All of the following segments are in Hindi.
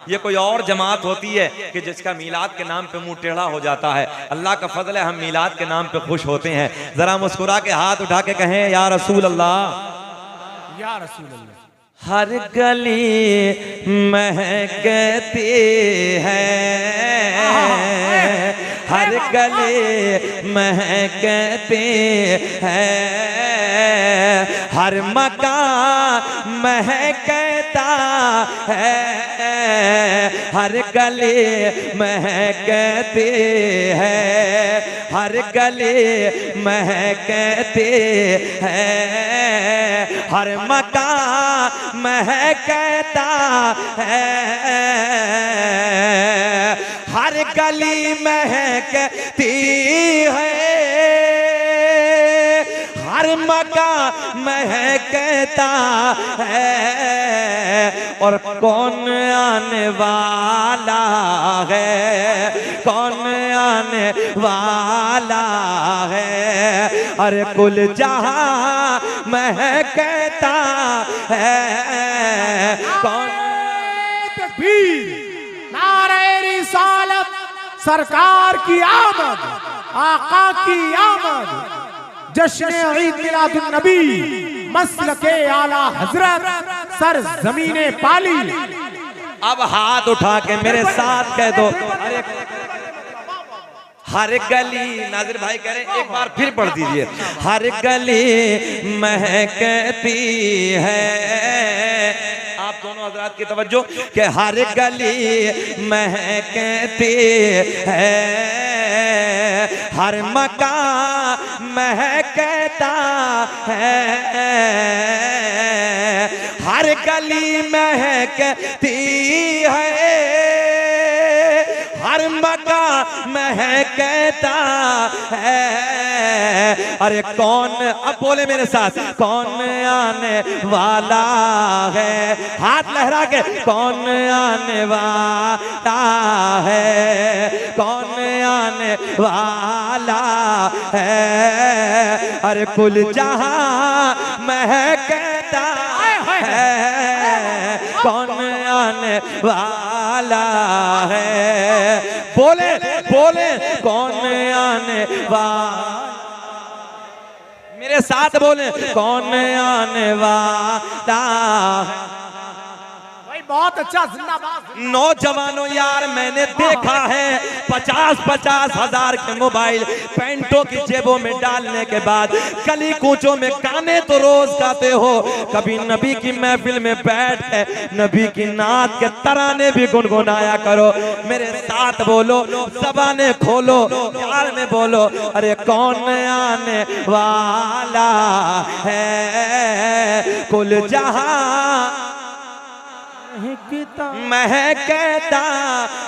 ये कोई और जमात होती है कि जिसका मीलाद के नाम पे मुंह टेढ़ा हो जाता है। अल्लाह का फजल है, हम मीलाद के नाम पे खुश होते हैं। जरा मुस्कुरा के हाथ उठा के कहें या रसूल अल्लाह, या रसूल अल्लाह। हर गली महकती है, हर गली महकती है, हर मकान महकता है, हर गली महकती है, हर गली महकती है, हर मकान महकता है, हर गली महकती है, हर मकान महकता है। और कौन आने वाला है, कौन आने वाला है, अरे कुल जहां महकता है। कौन तकबीर, नारे रिसालत, सरकार की आमद, आका की आमद, जश्न ईद मिलादुन नबी, मसलके आला हजरत, सर जमीने पाली। अब हाथ उठा के मेरे साथ कह दो, अरे हर गली, नाजिर भाई कह रहे एक बार फिर पढ़ दीजिए, हर गली महकती है। आप दोनों हजरात की तवज्जो कि हर गली महकती है, हर मकान महकता है, हर गली महकती है, हर मकान महकता है। अरे कौन, अब बोले मेरे साथ, कौन आने वाला है, हाथ लहरा के, कौन आने वाला है, कौन आने वाला है, अरे कुल जहां महकता है, कौन आने वाला है, बोले बोले कौन आने वाला, मेरे साथ बोले कौन आने वाला है। बहुत अच्छा, जिंदाबाद। नौजवानों यार, मैंने देखा है 50-50 हजार के मोबाइल पैंटों की जेबों में डालने के बाद गली कूचों में गाने तो रोज गाते हो, कभी नबी की महफिल में बैठ के नबी की नात के तराने भी गुनगुनाया करो। मेरे साथ बोलो, ज़बानें खोलो, प्यार में बोलो, अरे कौन आने वाला है, कुल जहां महकता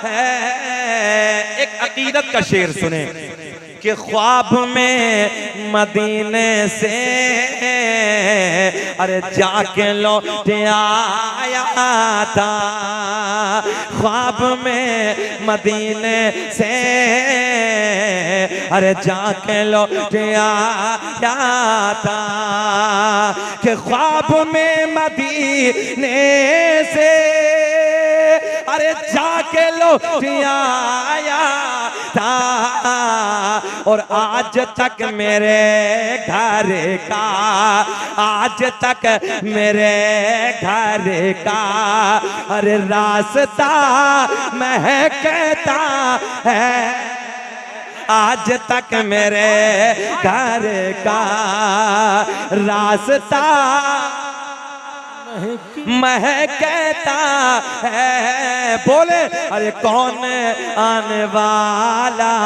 है। एक अकीदत का शेर सुने कि ख्वाब में मदीने से अरे जाके लौट आया था, ख्वाब में मदीने से अरे जाके लौट आया था, कि ख्वाब में मदीने से अरे जाके लौट आया था। और आज तक मेरे घर का, आज तक मेरे घर का अरे रास्ता महकता है, आज तक मेरे घर का रास्ता महकता है। बोले अरे कौन आने वाला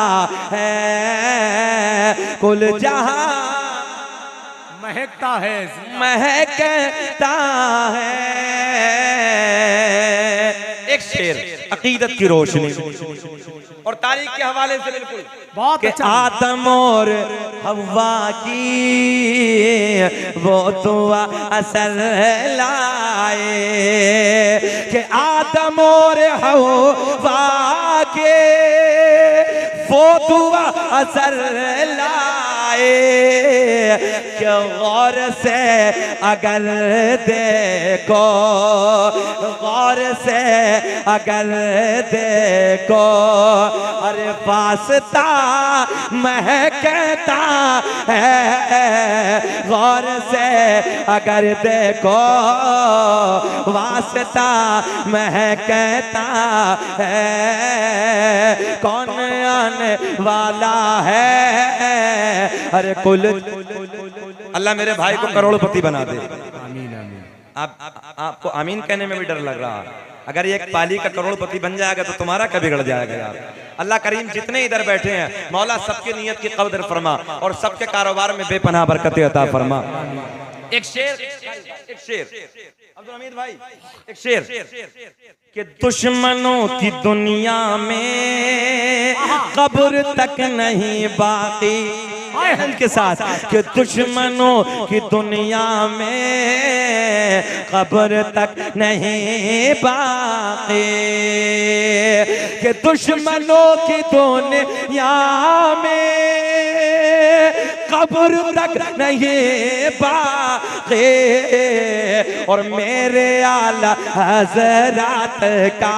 है, कुल जहां महकता है, महकता है। एक शेर अकीदत की रोशनी और तारीख के हवाले से बिल्कुल बहुत अच्छा। आदम और हव्वा की वो दुआ असर लाए, कि आदम और हव्वा के वो दुआ असर लाए, कि गौर से अगर देखो, गौर से अगर देखो, अरे वास्ता महकता है, गौर से अगर देखो वास्ता महकता है, कौन आने वाला है। अरे कुल अल्लाह मेरे भाई को करोड़पति बना दे। आमीन आमीन। आपको आमीन कहने में भी डर लग रहा है। अगर ये एक पाली का करोड़पति बन जाएगा तो तुम्हारा क्या बिगड़ जाएगा यार। अल्लाह करीम जितने इधर बैठे हैं मौला सबके नियत की कदर फरमा और सबके कारोबार में बेपनाह बरकतें अता फरमा। एक शेर अब्दुल हमीद भाई, एक शेर कि दुश्मनों की दुनिया में कब्र तक नहीं बाकी, के साथ कि दुश्मनों की दुनिया में कब्र तक नहीं बाकी, कि दुश्मनों की दुनिया में कब्र तक नहीं बाकी, और मेरे आला हज़रत का,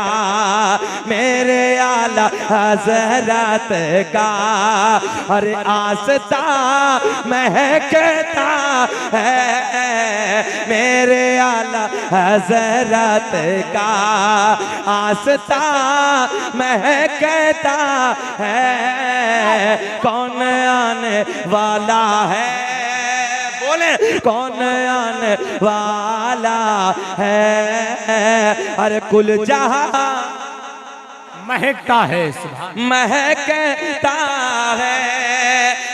मेरे आला हज़रत का अरे आस्था महकता है, मेरे आला हज़रत का आस्था महकता है, कौन आने वाला है, बोले कौन आने वाला है। अरे कुल जहां महकता है, सुभान महकता है।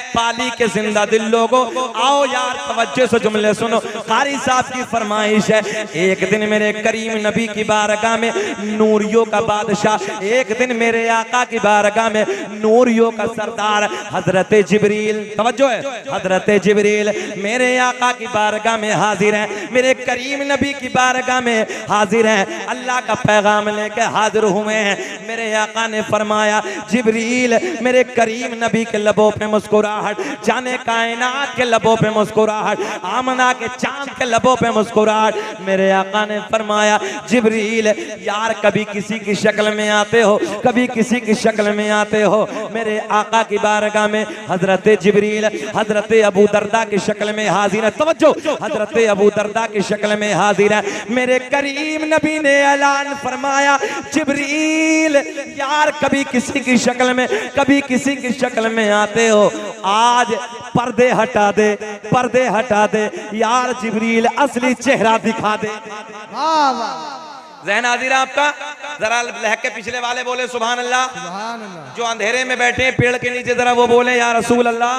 पाली के जिंदा दिल लोगों आओ यार तवज्जो से जुमले सुनो। कारी साहब की फरमाइश है, एक दिन मेरे करीम नबी की बारगाह में नूरियों का बादशाह, एक दिन मेरे आका की बारगाह में नूरियों का सरदार हजरत जिब्रील, तवज्जो है, हजरत जिब्रील मेरे आका की बारगाह में हाजिर हैं, मेरे करीम नबी की बारगाह में हाजिर हैं, अल्लाह का पैगाम लेकर हाजिर हुए हैं। मेरे आका ने फरमाया जिब्रील, मेरे करीम नबी के लबों पे मुस्कुराहट, जाने कायनात के लबों पे मुस्कुराहट, आमना के चांद के लबों पे मुस्कुराहट। मेरे आका ने फरमाया जिब्रील यार कभी किसी की शक्ल में आते हो, कभी किसी की शक्ल में आते हो। मेरे आका की बारगाह में हजरत जिब्रील हजरत अबू दरदा की शक्ल में हाजिर है, तवज्जो, हजरत अबू दरदा की शक्ल में हाजिर है। मेरे करीम नबी ने ऐलान फरमाया जिब्रील यार कभी किसी की शक्ल में, कभी किसी की शक्ल में आते हो, आज पर्दे हटा दे, पर्दे हटा दे यार जिब्रील असली चेहरा दिखा दे। ज़हन हाजिर है आपका, जरा लहक के पिछले वाले बोले सुभान अल्लाह, जो अंधेरे में बैठे हैं पेड़ के नीचे जरा वो बोले या रसूल अल्लाह।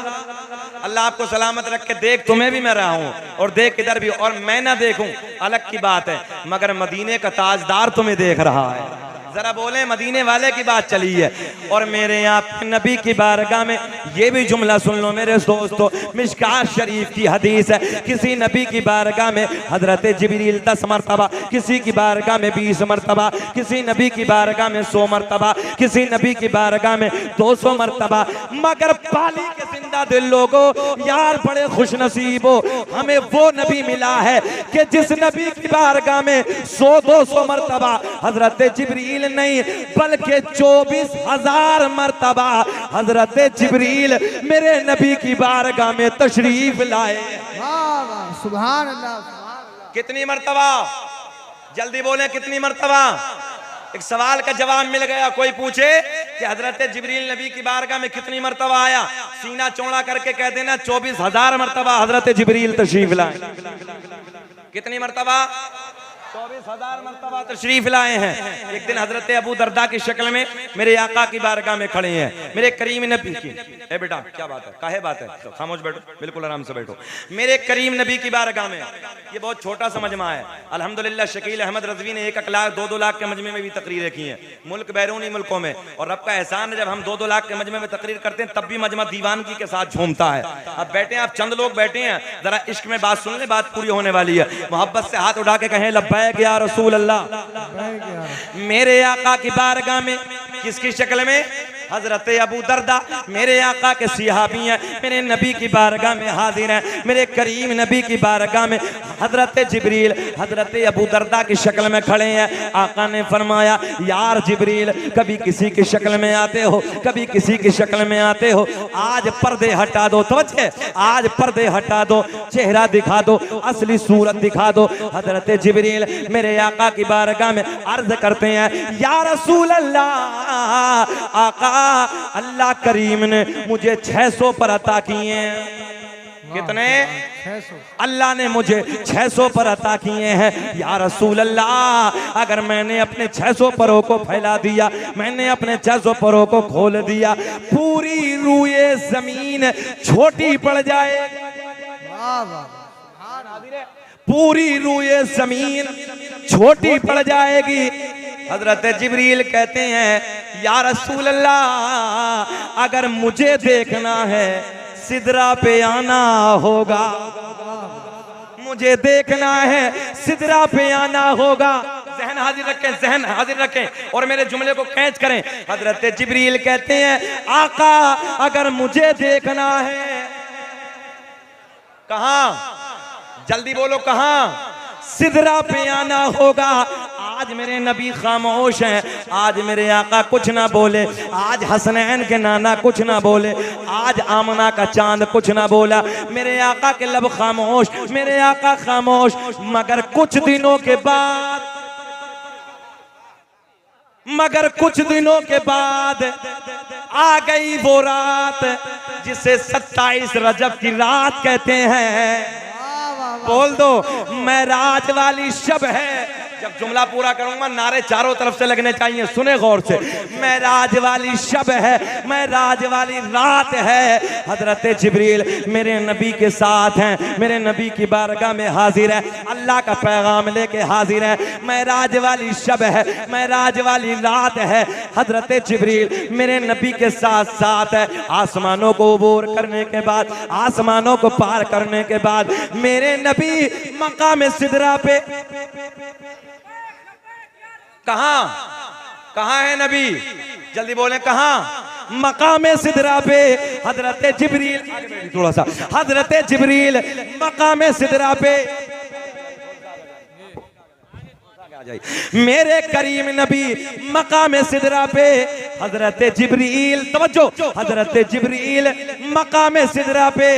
अल्लाह आपको सलामत रख के, देख तुम्हें भी मैं रहा हूं और देख इधर भी, और मैं ना देखूं अलग की बात है, मगर मदीने का ताजदार तुम्हें देख रहा है। जरा बोले मदीने वाले की बात चली है। और मेरे यहाँ नबी की बारगाह में ये भी जुमला सुन लो मेरे दोस्तों, मिशकात शरीफ की हदीस है, किसी नबी की बारगाह में हजरत जिब्रील 10 मरतबा, किसी की बारगाह में 20 मरतबा, किसी नबी की बारगाह में 100 मरतबा, किसी नबी की बारगाह में 200 मरतबा। मगर पाली के जिंदा दिल लोगों यार बड़े खुश नसीब हो, हमें वो नबी मिला है कि जिस नबी की बारगाह में 100-200 मरतबा हजरत जिब्रील नहीं बल्कि 24,000 मरतबा हजरत जिब्रील मेरे नबी की बारगाह में तशरीफ लाए। सुभान अल्लाह। कितनी मरतबा, जल्दी बोले कितनी मरतबा। एक सवाल का जवाब मिल गया। कोई पूछे कि हजरत जिब्रील नबी की बारगाह में कितनी मरतबा आया, सीना चौड़ा करके कह देना 24,000 मरतबा हजरत जिब्रील तशरीफ लाए। कितनी मरतबा? 24,000 मरतबा तशरीफ लाए हैं। एक दिन हजरत अबू दरदा की शक्ल में मेरे आका की बारगाह में खड़े हैं, मेरे करीम नबी की, ए बेटा क्या बात है, काहे बात है, तो खामोश बैठो, बिल्कुल आराम से बैठो। मेरे करीम नबी की बारगाह में, ये बहुत छोटा सा मजमा है, अल्हम्दुलिल्लाह शकील अहमद रज़वी ने 1 लाख 2-2 लाख के मजमे में भी तकरीरें की हैं, मुल्क बैरूनी मुल्कों में। और रब का एहसान है जब हम 2-2 लाख के मजमे में तकरीर करते हैं तब भी मजमा दीवानगी के साथ झूमता है। अब बैठे आप चंद लोग बैठे हैं, जरा इश्क में बात सुन ले, बात पूरी होने वाली है। मोहब्बत से हाथ उठा के कहें लब्बैक या रसूल अल्लाह। मेरे आका की बारगाह में किसकी शक्ल में? हजरत अबू दरदा मेरे आका के सिहाबी हैं, मेरे नबी की बारगाह में हाजिर हैं, मेरे करीम नबी की बारगाह में हजरत जिब्रील हजरत अबू दरदा की शक्ल में खड़े हैं। आका ने फरमाया यार जिब्रील, कभी किसी की शक्ल में आते हो, कभी किसी की शक्ल में आते हो, आज पर्दे हटा दो, तवज्जो, आज पर्दे हटा दो, चेहरा दिखा दो, असली सूरत दिखा दो। हजरत जिब्रील मेरे आका की बारगाह में अर्ज करते हैं या रसूल अल्लाह, आका अल्लाह करीम ने मुझे 600 पर अता किए हैं। कितने? 600। अल्लाह ने मुझे 600 पर अता किए हैं। या रसूल अल्लाह, अगर मैंने अपने 600 परों को फैला दिया, मैंने अपने 600 परों को खोल दिया, पूरी रूए जमीन छोटी पड़ जाएगी। वाह वाह, पूरी रूए जमीन छोटी पड़ जाएगी। हजरत जिब्रील कहते हैं या रसूल अल्लाह, अगर मुझे देखना है सिदरा पे आना होगा, मुझे देखना है सिदरा पे आना होगा। जहन हाजिर रखें, जहन हाजिर रखें और मेरे जुमले को कैच करें। हजरत जिब्रील कहते हैं आका अगर मुझे देखना है, कहां? जल्दी बोलो कहां? सिदरा पे आना होगा। आज मेरे नबी खामोश हैं, आज मेरे आका कुछ ना बोले, आज हसनैन के नाना कुछ ना बोले, आज आमना का चांद कुछ ना बोला, मेरे आका के लब खामोश, मेरे आका खामोश। मगर कुछ दिनों के बाद, मगर कुछ दिनों के बाद आ गई वो रात जिसे 27 रजब की रात कहते हैं। बोल दो मेराज वाली शब है। जब जुमला पूरा करूंगा नारे चारों तरफ से लगने चाहिए, सुने गौर से। मेराज वाली शब है, मेराज वाली रात है। हजरत जिब्रील मेरे नबी के साथ हैं, मेरे नबी की बारगाह में हाजिर है, अल्लाह का पैगाम लेके हाजिर है। मेराज वाली शब है, मेराज वाली रात है। हजरत जिब्रील मेरे नबी के साथ साथ है। आसमानों को अबूर करने के बाद, आसमानों को पार करने के बाद मेरे नबी मकाम सिदरा पे, कहां? कहां है नबी? जल्दी बोलें कहां? मकामे सिदरा पे हजरत जिब्रील, थोड़ा सा, हजरत जिब्रील मकामे सिदरा पे मेरे करीम नबी मकामे सिदरा पे हजरत जिब्रील, तवज्जो, हजरत जिब्रील मकामे सिदरा पे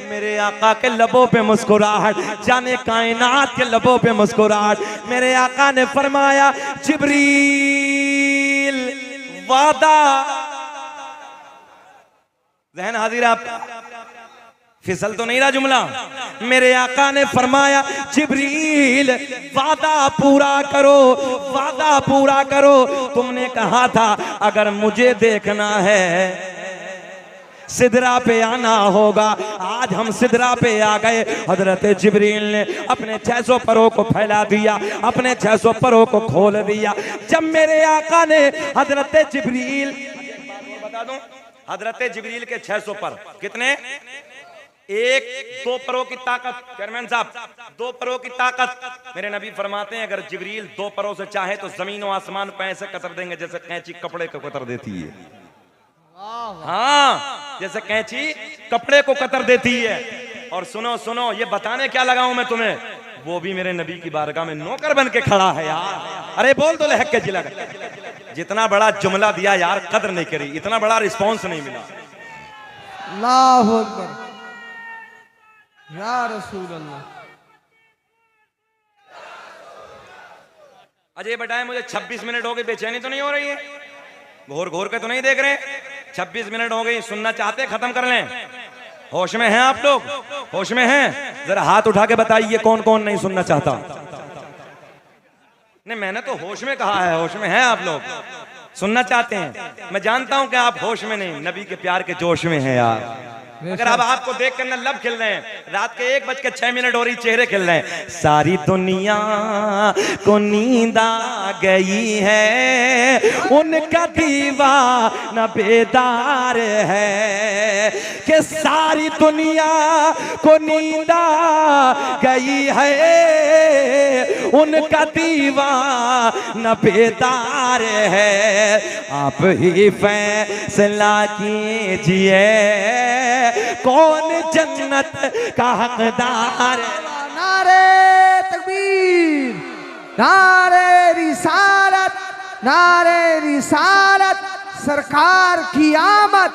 मेरे आका के लबों पे मुस्कुराहट, जाने कायनात के लबों पे मुस्कुराहट। मेरे आका ने फरमाया जिब्रील वादा, जहन हाजिर आप, फिसल तो नहीं रहा जुमला। मेरे आका ने फरमाया जिब्रील वादा पूरा करो, वादा पूरा करो। तुमने कहा था अगर मुझे देखना है सिदरा पे आना होगा। आज हम सिदरा पे आ गए। हजरत जिब्रील ने अपने 600 परों को फैला दिया, अपने 600 परों को खोल दिया। जब मेरे आका ने हजरत जिब्रील, बता दूं, हजरत जिब्रील के 600 पर कितने? एक 2 परों की ताकत। चेयरमैन साहब, 2 परों की ताकत। मेरे नबी फरमाते हैं अगर जिब्रील 2 परों से चाहे तो जमीन और आसमान पे ऐसे कतर देंगे जैसे कैंची कपड़े को कतर देती है। हाँ, जैसे कैंची कपड़े को कतर देती है। और सुनो सुनो, ये बताने क्या लगा हूं मैं तुम्हें, वो भी मेरे नबी की बारगाह में नौकर बन के खड़ा है यार। अरे बोल दो लहक के जिला, जितना बड़ा जुमला दिया यार, कदर नहीं करी, इतना बड़ा रिस्पांस नहीं मिला। अल्लाहु अकबर, या रसूल अल्लाह। अजय बताएं मुझे 26 मिनट हो गए, बेचैनी तो नहीं हो रही है? घोर घोर के तो नहीं देख रहे? 26 मिनट हो गई, सुनना चाहते खत्म कर लें? होश में हैं आप लोग? होश में हैं? जरा हाथ उठा के बताइए कौन कौन नहीं सुनना चाहता। नहीं, मैंने तो होश में कहा है। होश में हैं आप लोग? सुनना चाहते हैं? मैं जानता हूं कि आप होश में नहीं, नबी के प्यार के जोश में हैं यार। अगर अब आपको देख कर ना लब खिल रहे हैं, रात के 1:06 हो रही, चेहरे खिल रहे हैं। सारी दुनिया को नींद आ गई है, उनका दीवाना बेदार है कि सारी दुनिया को नींदा गई है, उनका दीवाना बेदार है। आप ही फैसला कीजिए कौन जन्नत का हकदार है। नारे तकबीर, नारे रिसालत, नारे रिसालत, सरकार की आमद,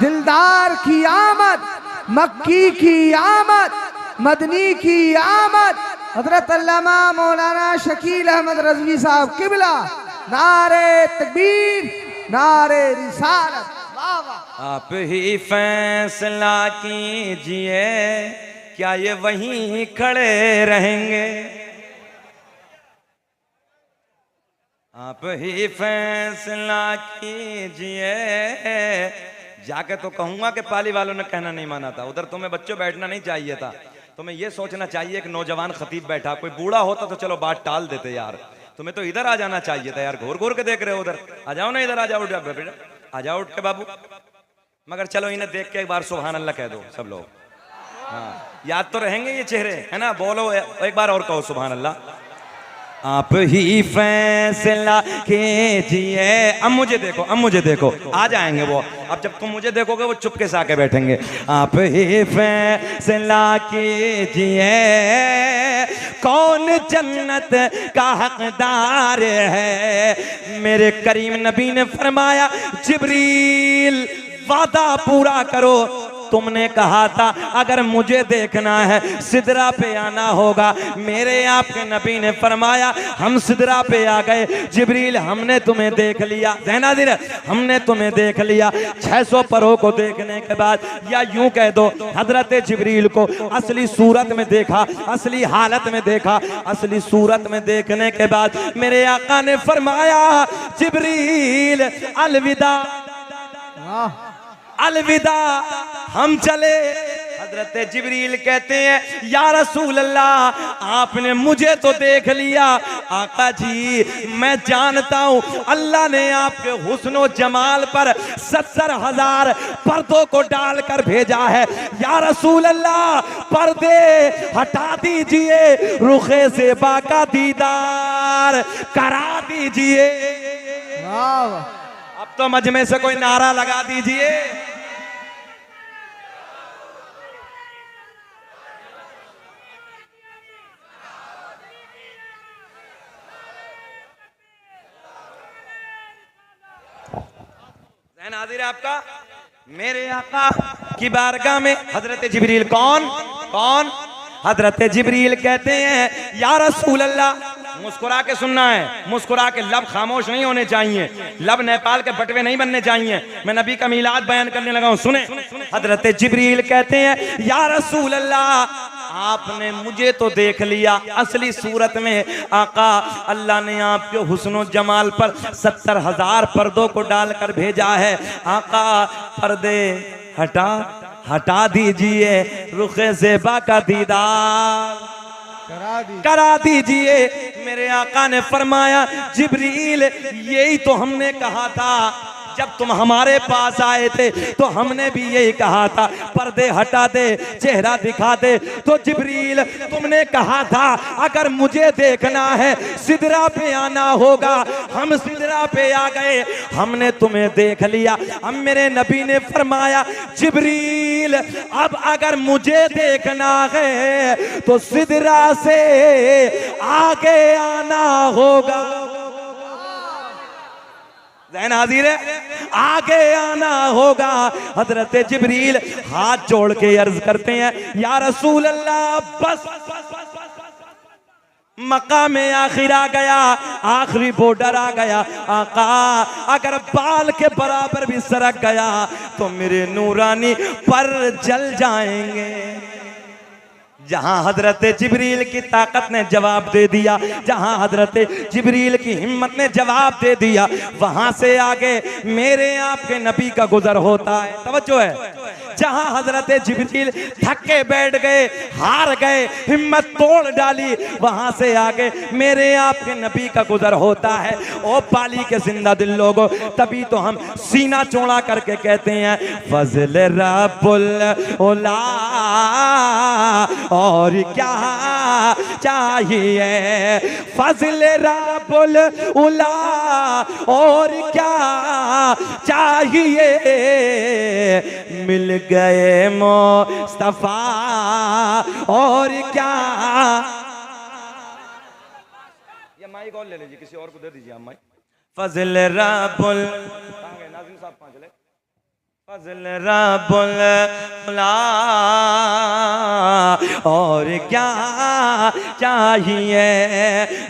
दिलदार की आमद, मक्की की आमद, मदनी की आमद, हजरत अल्लामा मौलाना शकील अहमद रज़वी साहब किबला। नारे तकबीर, नारे रिसालत। वाह वाह। आप ही फैसला कीजिए क्या ये वहीं खड़े रहेंगे। आप ही फैसला कीजिए। जाके तो कहूंगा कि पाली वालों ने कहना नहीं माना था, उधर तुम्हें बच्चों बैठना नहीं चाहिए था। तुम्हें ये सोचना चाहिए कि नौजवान खतीब बैठा, कोई बूढ़ा होता तो चलो बात टाल देते यार। तुम्हें तो इधर आ जाना चाहिए था यार, घूर घूर के देख रहे हो उधर। आ जाओ ना इधर, आ जाओ बेटा, आ जाओ उठ के बाबू। मगर चलो इन्हें देख के एक बार सुभान अल्लाह कह दो सब लोग। हाँ, याद तो रहेंगे ये चेहरे, है ना? बोलो एक बार और कहो सुभान अल्लाह। आप ही फैसला कीजिए। अब मुझे देखो, अब मुझे देखो, आ जाएंगे वो। अब जब तुम मुझे देखोगे वो चुपके से आके बैठेंगे। आप ही फैसला कीजिए कौन जन्नत का हकदार है। मेरे करीम नबी ने फरमाया, जिब्रील वादा पूरा करो। तुमने कहा था अगर मुझे देखना है सिदरा पे आना होगा। मेरे आपके नबी ने फरमाया हम सिदरा पे आ गए। जिब्रील हमने तुम्हें देख लिया, ज़ैनादिर हमने तुम्हें देख लिया। 600 परों को देखने के बाद, या यूं कह दो हजरत जिब्रील को असली सूरत में देखा, असली हालत में देखा। असली सूरत में देखने के बाद मेरे आका ने फरमाया, जिब्रील अलविदा, अलविदा, हम चले। हजरत जिब्रील कहते हैं, या रसूल अल्लाह आपने मुझे तो देख लिया। आका जी मैं जानता हूं अल्लाह ने आपके हुस्नो जमाल पर 70,000 पर्दों को डालकर भेजा है। या रसूल अल्लाह पर्दे हटा दीजिए, रुखे से बाका दीदार करा दीजिए। अब तो मजमे से कोई नारा लगा दीजिए। नाज़िर आपका मेरे आका की बारगाह में हजरत जिब्रील कौन कौन? हजरत जिब्रील कहते हैं, या रसूल अल्लाह। मुस्कुरा के सुनना है, मुस्कुरा के, लब खामोश नहीं होने चाहिए, लब नेपाल के बटवे नहीं बनने चाहिए। मैं नबी का मीलाद बयान करने लगा हूं, सुने। हजरत जिब्रील कहते हैं, या रसूल अल्लाह आपने मुझे तो देख लिया असली सूरत में। आका अल्लाह ने आपके हुस्नो जमाल पर 70,000 पर्दों को डालकर भेजा है। आका पर्दे हटा दीजिए, रुखे ज़ेबा का दीदार करा दीजिए। मेरे आका ने फरमाया, जिब्रील यही तो हमने कहा था जब तुम हमारे पास आए थे, तो हमने भी यही कहा था पर्दे हटा दे, चेहरा दिखा दे। तो जिब्रील तुमने कहा था अगर मुझे देखना है सिदरा पे आना होगा। हम सिदरा पे आ गए, हमने तुम्हें देख लिया। अब मेरे नबी ने फरमाया, जिब्रील अब अगर मुझे देखना है तो सिदरा से आगे आना होगा। ज़हन हाजिर है, आगे आना होगा। हजरत जिब्रील हाथ जोड़ के अर्ज करते हैं, या रसूल अल्लाह बस मकाम आखिर आ गया, आखिरी बॉर्डर आ गया। आका अगर बाल के बराबर भी सरक गया तो मेरे नूरानी पर जल जाएंगे। जहां हजरत जिब्रील की ताकत ने जवाब दे दिया, जहां हजरत जिब्रील की हिम्मत ने जवाब दे दिया, वहां से आगे मेरे आपके नबी का गुजर होता है। तवज्जो है, जहां हजरत जिब्रील थक के बैठ गए, हार गए, हिम्मत तोड़ डाली, वहां से आगे मेरे आपके नबी का गुजर होता है। ओ पाली के जिंदा दिल लोगों, तभी तो हम सीना चौड़ा करके कहते हैं फजल रब्बुल उला, और क्या चाहिए, फजल रब्बुल उला, और क्या चाहिए, मिल गए मुस्तफा, और क्या। ये माइक और ले लीजिए, किसी और को दे दीजिए आप माइक। फजल रब्बुल, नाज़िम साहब कहाँ चले, फजल रब्बुल उला, और क्या चाहिए,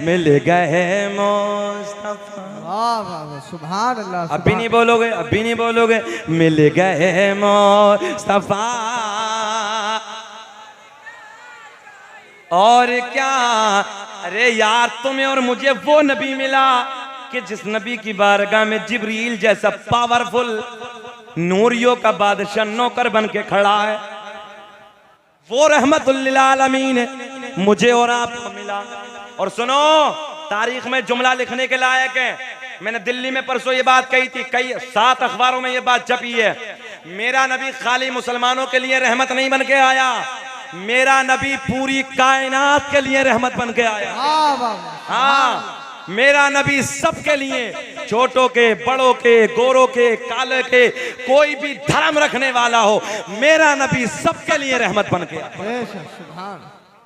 मिल गए मुस्तफा। वाह वाह वाह, सुभान अल्लाह। अभी नहीं बोलोगे, अभी नहीं बोलोगे, मिल गए मुस्तफा, और क्या। अरे यार, तुम्हें और मुझे वो नबी मिला कि जिस नबी की बारगाह में जिब्रील जैसा पावरफुल नूरियों का बादशाह नौकर बन के खड़ा है। वो रहमतुल लिल आलमीन मुझे और आपको मिला। और सुनो, तारीख में जुमला लिखने के लायक है। मैंने दिल्ली में परसों ये बात कही थी, कई 7 अखबारों में ये बात छपी है। मेरा नबी खाली मुसलमानों के लिए रहमत नहीं बन के आया, मेरा नबी पूरी कायनात के लिए रहमत बन के आया। हाँ, मेरा नबी सबके लिए, छोटों के, बड़ों के, गोरों के, काले के, कोई भी धर्म रखने वाला हो, मेरा नबी सबके लिए रहमत बन के आया।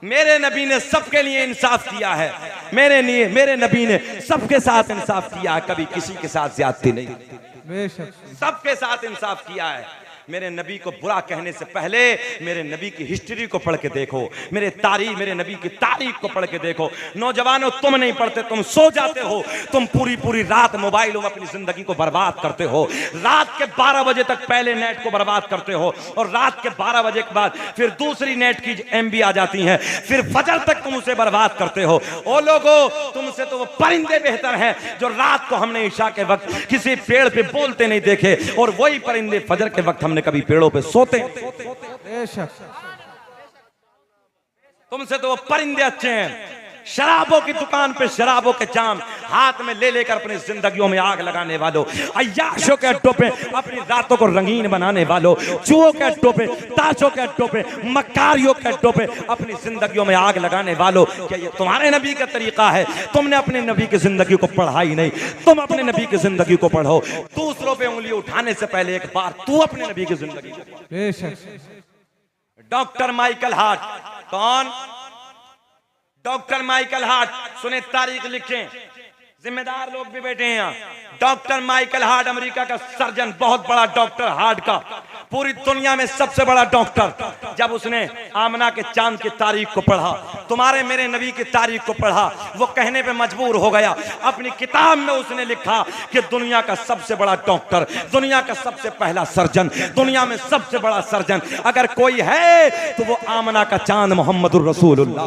मेरे नबी ने सबके लिए इंसाफ किया है, मेरे नबी ने सबके साथ इंसाफ किया है, कभी किसी के साथ ज्यादती नहीं, सबके साथ इंसाफ किया है। मेरे नबी को बुरा कहने से पहले मेरे नबी की हिस्ट्री को पढ़ के देखो, मेरे नबी की तारीख को पढ़ के देखो। नौजवानों, तुम नहीं पढ़ते, तुम सो जाते हो, तुम पूरी रात मोबाइलों में अपनी जिंदगी को बर्बाद करते हो। रात के 12 बजे तक पहले नेट को बर्बाद करते हो, और रात के 12 बजे के बाद फिर दूसरी नेट की MB आ जाती है, फिर फजर तक तुम उसे बर्बाद करते हो। ओ लोगों, तुमसे तो वो परिंदे बेहतर हैं जो रात को हमने इशा के वक्त किसी पेड़ पे बोलते नहीं देखे, और वही परिंदे फजर के वक्त हमने कभी पेड़ों पे सोते। तुमसे तो वो परिंदे अच्छे हैं। शराबों की दुकान पे शराबों के जाम हाथ में ले लेकर अपनी जिंदगियों में आग लगाने वालों, अय्याशों के अड्डों पे अपनी रातों को रंगीन बनाने वालों, जुओं के अड्डों पे, ताशों के अड्डों पे, मक्कारियों के अड्डों पे अपनी जिंदगियों में आग लगाने वालों, क्या ये तुम्हारे नबी का तरीका है? तुमने अपने नबी की जिंदगी को पढ़ा ही नहीं। तुम अपने नबी की जिंदगी को पढ़ो। दूसरों पे उंगली उठाने से पहले एक बार तू अपने नबी की जिंदगी। डॉक्टर माइकल हार्ट, कौन? डॉक्टर माइकल हार्ट, सुने, तारीख लिखें, जिम्मेदार लोग भी बैठे हैं यहाँ। डॉक्टर माइकल हार्ट अमेरिका का सर्जन, बहुत बड़ा डॉक्टर, हार्ट का, पूरी दुनिया में सबसे बड़ा डॉक्टर। जब उसने आमना के चांद की तारीख को पढ़ा, तुम्हारे मेरे नबी की तारीख को पढ़ा, वो कहने पे मजबूर हो गया। अपनी किताब में उसने लिखा कि दुनिया का सबसे बड़ा डॉक्टर, दुनिया का सबसे पहला सर्जन, दुनिया में सबसे बड़ा सर्जन अगर कोई है तो वो आमना का चांद मोहम्मदुर रसूलुल्लाह।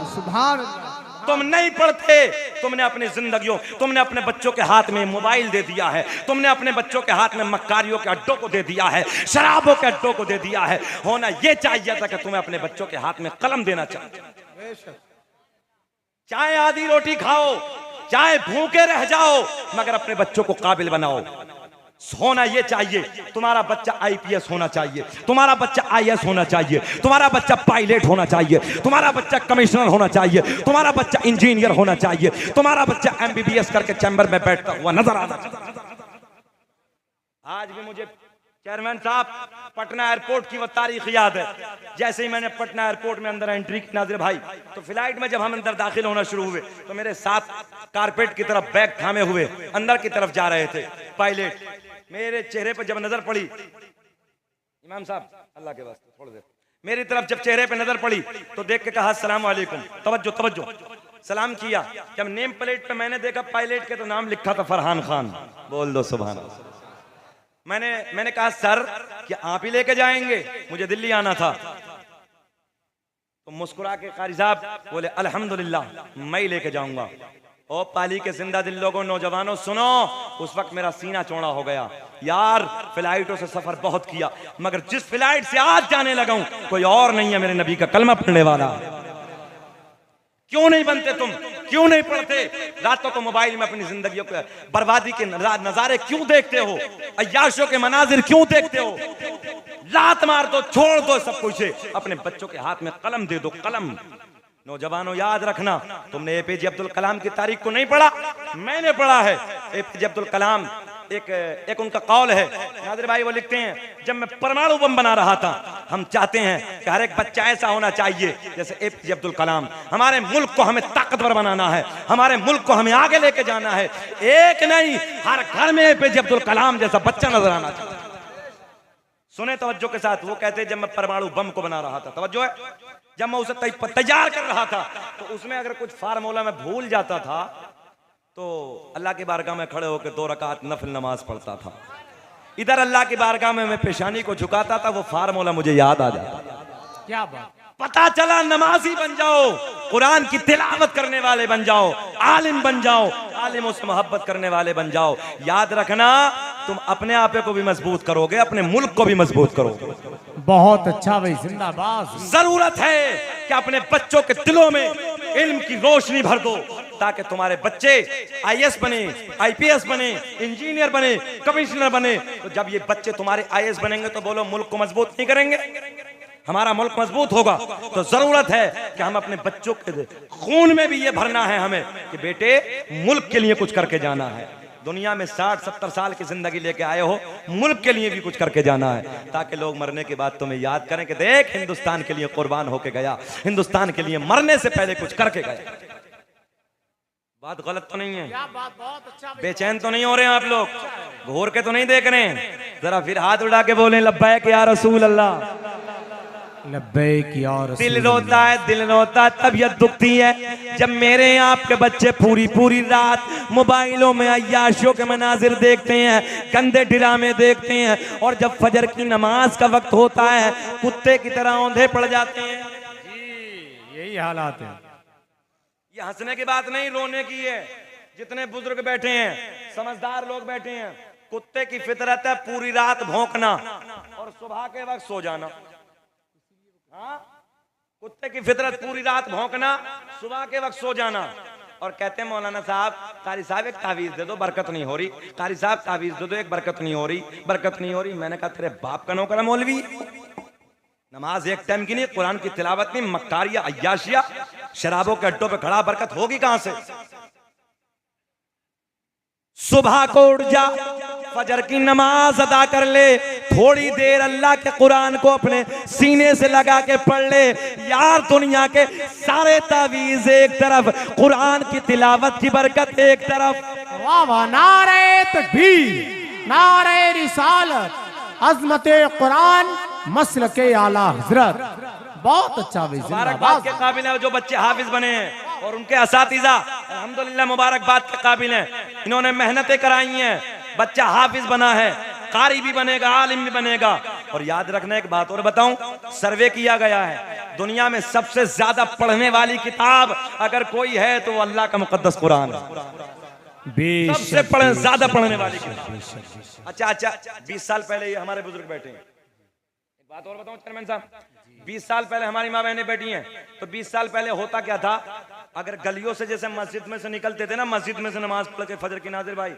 सुभान अल्लाह। तुम नहीं पढ़ते, तुमने अपनी जिंदगियों, तुमने अपने बच्चों के हाथ में मोबाइल दे दिया है, तुमने अपने बच्चों के हाथ में मक्कारियों के अड्डों को दे दिया है, शराबों के अड्डों को दे दिया है। होना यह चाहिए था कि तुम्हें अपने बच्चों के हाथ में कलम देना चाहिए। चाहे आधी रोटी खाओ, चाहे भूखे रह जाओ, मगर अपने बच्चों को काबिल बनाओ। होना ये चाहिए, तुम्हारा बच्चा IPS होना चाहिए, तुम्हारा बच्चा IS होना चाहिए, तुम्हारा बच्चा पायलट होना चाहिए, तुम्हारा बच्चा कमिश्नर होना चाहिए, तुम्हारा बच्चा इंजीनियर होना चाहिए, तुम्हारा बच्चा MBBS करके चैम्बर में बैठता हुआ नजर आता है। आज भी मुझे चेयरमैन साहब पटना एयरपोर्ट की वो तारीख याद है। जैसे ही मैंने पटना एयरपोर्ट में अंदर एंट्री की नाज़िर भाई, तो फ्लाइट में जब हम अंदर दाखिल होना शुरू हुए तो मेरे साथ कारपेट की तरफ बैग थामे हुए अंदर की तरफ जा रहे थे पायलट। मेरे चेहरे पर जब नजर पड़ी, इमाम साहब अल्लाह के वास्ते थोड़ी देर, मेरी तरफ जब चेहरे पे नजर पड़ी तो देख के कहा अस्सलाम वालेकुम, तवज्जो तवज्जो, सलाम किया। जब नेम प्लेट पे मैंने देखा पायलट के तो नाम लिखा था फरहान खान। बोल दो सुभान अल्लाह। मैंने कहा सर क्या आप ही लेके जाएंगे, मुझे दिल्ली आना था। तो मुस्कुरा के कारी साहब बोले अल्हम्दुलिल्लाह मैं ही लेके जाऊंगा। ओ पाली के जिंदा दिल लोगों, नौजवानों सुनो, उस वक्त मेरा सीना चौड़ा हो गया यार। फ्लाइटों से सफर बहुत किया, मगर जिस फ्लाइट से आज जाने लगा हूं कोई और नहीं है मेरे नबी का कलमा पढ़ने वाला। क्यों नहीं बनते तुम, क्यों नहीं पढ़ते? रातों को मोबाइल में अपनी जिंदगी को बर्बादी के नजारे क्यों देखते हो? अय्याशों के मनाजिर क्यों देखते हो? लात मार दो, छोड़ दो सब कुछ, अपने बच्चों के हाथ में कलम दे दो, कलम। नौजवानों याद रखना, तुमने एपीजे अब्दुल कलाम की तारीख को नहीं पढ़ा, मैंने पढ़ा है। एपीजे अब्दुल कलाम एक उनका कौल है, नादिर भाई वो लिखते हैं, जब मैं परमाणु बम बना रहा था, हम चाहते हैं कि हर एक बच्चा ऐसा होना चाहिए जैसे एपीजे अब्दुल कलाम। हमारे मुल्क को हमें ताकतवर बनाना है, हमारे मुल्क को हमें आगे लेके जाना है। एक नहीं, हर घर में एपीजे अब्दुल कलाम जैसा बच्चा नजर आना चाहिए। सुने तवज्जो के साथ, वो कहते हैं जब मैं परमाणु बम को बना रहा था, तवज्जो है, जब मैं उसे तैयार कर रहा था तो उसमें अगर कुछ फार्मूला मैं भूल जाता था तो अल्लाह की बारगाह में खड़े होकर 2 रकात नफल नमाज पढ़ता था। इधर अल्लाह की बारगाह में मैं पेशानी को झुकाता था, वो फार्मूला मुझे याद आ जाता। क्या बात, पता चला नमाजी बन जाओ, कुरान की तिलावत करने वाले बन जाओ, आलिम बन जाओ, आलिमों से मोहब्बत करने वाले बन जाओ। याद रखना, तुम अपने आपे को भी मजबूत करोगे, अपने मुल्क को भी मजबूत करोगे। बहुत अच्छा भाई, जिंदाबाद। जरूरत है कि अपने बच्चों के दिलों में इल्म की रोशनी भर दो, ताकि तुम्हारे बच्चे आईएएस बने, आईपीएस बने, इंजीनियर बने, कमिश्नर बने। तो जब ये बच्चे तुम्हारे आईएएस बनेंगे तो बोलो मुल्क को मजबूत नहीं करेंगे? हमारा मुल्क मजबूत होगा। तो जरूरत है कि हम अपने बच्चों के खून में भी ये भरना है हमें कि बेटे मुल्क के लिए कुछ करके जाना है। दुनिया में 60-70 साल की जिंदगी लेके आए हो, मुल्क के लिए भी कुछ करके जाना है, ताकि लोग मरने के बाद तुम्हें याद करें कि देख हिंदुस्तान के लिए कुर्बान होके गया, हिंदुस्तान के लिए मरने से पहले कुछ करके गया। बात गलत तो नहीं है? बहुत अच्छा। बेचैन तो नहीं हो रहे हैं आप लोग? घूर के तो नहीं देख रहे हैं? जरा फिर हाथ उड़ा के बोलें लब्बैक या रसूल अल्लाह। लब्बैक या रसूल। दिल रोता है, दिल रोता, तबीयत दुखती है जब मेरे आपके बच्चे पूरी रात मोबाइलों में अय्याशियों के मनाजिर देखते हैं, गंदे ड्रामे देखते हैं, और जब फजर की नमाज का वक्त होता है कुत्ते की तरह औंधे पड़ जाते हैं। यही हालात है। ये हंसने की बात नहीं, रोने की है। जितने बुजुर्ग बैठे हैं, समझदार लोग बैठे हैं, कुत्ते की फितरत है पूरी रात भौंकना और सुबह के वक्त सो जाना। हाँ, कुत्ते की फितरत पूरी रात भौंकना, सुबह के वक्त सो जाना। और कहते हैं मौलाना साहब, कारी साहब एक तावीज दे दो, बरकत नहीं हो रही। कारी साहब तावीज दे दो, एक बरकत नहीं हो रही, बरकत नहीं हो रही। मैंने कहा तेरे बाप का नौकर मौलवी, नमाज एक टाइम की नहीं, कुरान की तिलावत नहीं, मक्कारिया अय्याशिया, शराबों के अड्डों पे खड़ा, बरकत होगी कहां से? सुबह को उठ जा, फजर की नमाज अदा कर ले, थोड़ी देर अल्लाह के कुरान को अपने सीने से लगा के पढ़ ले। यार दुनिया के सारे तावीज एक तरफ, कुरान की तिलावत की बरकत एक तरफ। वाह वाह, नारे तकबीर, नारे रिसालत, अज़मते कुरान, मसल के आला हजरत। बहुत अच्छा भाई, मुबारकबाद के काबिल है जो बच्चे हाफिज बने हैं और उनके असातिज़ा अल्हम्दुलिल्लाह मुबारकबाद के काबिल हैं। इन्होंने मेहनतें कराई हैं, बच्चा हाफिज बना है, कारी भी बनेगा, आलिम भी बनेगा। और याद रखना एक बात और बताऊं, सर्वे किया गया है दुनिया में सबसे ज्यादा पढ़ने वाली किताब अगर कोई है तो अल्लाह का मुकद्दस कुरान है। सबसे ज्यादा पढ़ने वाली किताब। अच्छा 20 साल पहले ये हमारे बुजुर्ग बैठे हैं। एक बात और बताऊं चेयरमैन साहब, 20 साल पहले हमारी माँ बहनें बैठी हैं, तो 20 साल पहले होता क्या था, अगर गलियों से जैसे मस्जिद में से निकलते थे ना, मस्जिद में से नमाज पढ़ के फजर की, नाज़िर भाई,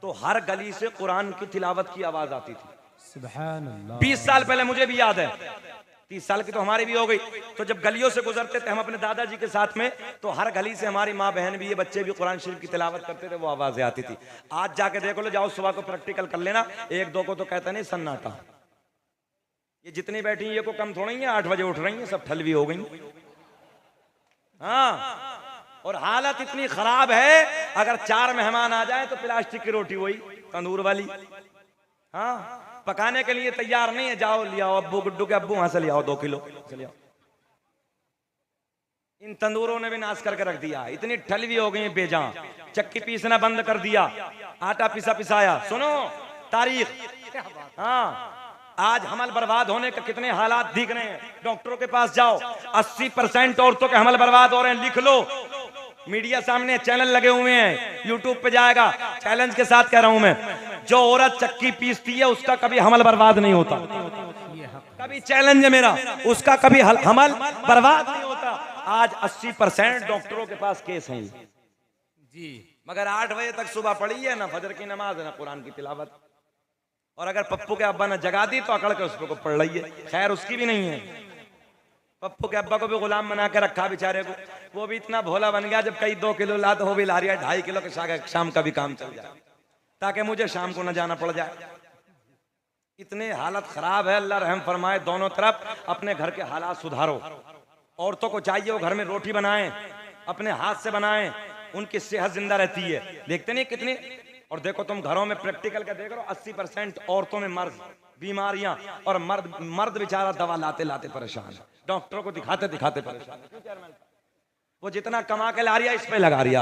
तो हर गली से कुरान की तिलावत की आवाज आती थी। सुभान अल्लाह। 20 साल पहले, मुझे भी याद है, 30 साल की तो हमारी भी हो गई। तो जब गलियों से गुजरते थे हम अपने दादाजी के साथ में, तो हर गली से हमारी माँ बहन भी, ये बच्चे भी कुरान शरीफ की तिलावत करते थे, वो आवाजें आती थी। आज जाके देखो लो, जाओ सुबह को प्रैक्टिकल कर लेना, एक दो को तो कहता नहीं सन्नाटा। ये जितनी बैठी ये को कम थोड़ा ही है, 8 बजे उठ रही है, सब ठलवी हो गई। हाँ, और हालत इतनी खराब है, अगर 4 मेहमान आ जाए तो प्लास्टिक की रोटी वही तंदूर वाली, हाँ, पकाने के लिए तैयार नहीं है। जाओ ले आओ, अब्बू गुड्डू के अब्बू वहां से ले आओ 2 किलो चले आओ। इन तंदूरों ने भी नाश करके रख दिया, इतनी ठलवी हो गई बेजान। चक्की पीसना बंद कर दिया, आटा पिसाया। सुनो तारीख, हाँ, आज हमल बर्बाद होने के कितने हालात दिख रहे हैं। डॉक्टरों के पास जाओ, 80% औरतों के हमल बर्बाद हो रहे हैं। लिख लो, मीडिया सामने चैनल लगे हुए हैं, यूट्यूब पे जाएगा। चैलेंज के साथ कह रहा हूं मैं, जो औरत चक्की पीसती है उसका कभी हमल बर्बाद नहीं होता। कभी चैलेंज है मेरा, उसका कभी हमल बर्बाद नहीं होता। आज 80% डॉक्टरों के पास केस हैं जी, मगर 8 बजे तक सुबह पढ़ी है ना फजर की नमाज है ना कुरान की तिलावत। और अगर पप्पू के अब्बा ने जगा दी तो अकड़ के उसको पढ़ रही है। खैर उसकी भी नहीं है, पप्पू के अब्बा को भी गुलाम बना के रखा बेचारे को। वो भी इतना भोला बन गया, जब कई 2 किलो लाद हो भी ला रही है, 2.5 किलो के शाम का भी काम चल जाए, ताकि मुझे शाम को न जाना पड़ जाए। इतने हालत खराब है। अल्लाह रहम फरमाए। दोनों तरफ अपने घर के हालात सुधारो। औरतों को चाहिए वो घर में रोटी बनाएं, अपने हाथ से बनाएं, उनकी सेहत जिंदा रहती है। देखते नहीं कितनी, और देखो तुम घरों में प्रैक्टिकल का देख रहे हो, 80% औरतों में मर्ज बीमारियां, और मर्द बेचारा दवा लाते लाते परेशान, डॉक्टरों को दिखाते दिखाते परेशान। वो जितना कमा के ला रही है इस पे लगा रिया,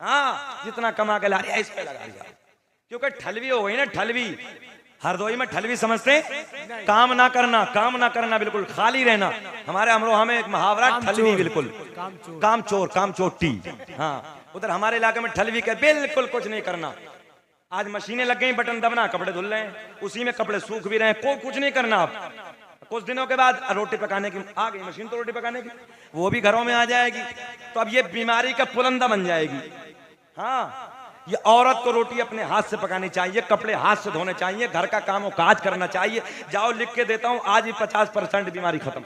हाँ जितना कमा के ला रही है इस पे लगा रिया, क्योंकि ठलवी हो गई ना। ठलवी हरदोई में ठलवी समझते, काम ना करना, काम ना करना, बिल्कुल खाली रहना। हमारे अमरोहा में एक मुहावरा ठलवी, बिल्कुल काम चोर, काम चोटी। हाँ उधर हमारे इलाके में ठलवी के बिल्कुल कुछ नहीं करना। आज मशीनें लग गई, बटन दबना, कपड़े धुल रहे हैं, उसी में कपड़े सूख भी रहे हैं, कोई कुछ नहीं करना। आप कुछ दिनों के बाद रोटी पकाने की आ गई मशीन, तो रोटी पकाने की वो भी घरों में आ जाएगी। तो अब ये बीमारी का पुलंदा बन जाएगी। हाँ, ये औरत को रोटी अपने हाथ से पकानी चाहिए, कपड़े हाथ से धोने चाहिए, घर का काम काज करना चाहिए। जाओ लिख के देता हूं, आज ही 50% बीमारी खत्म।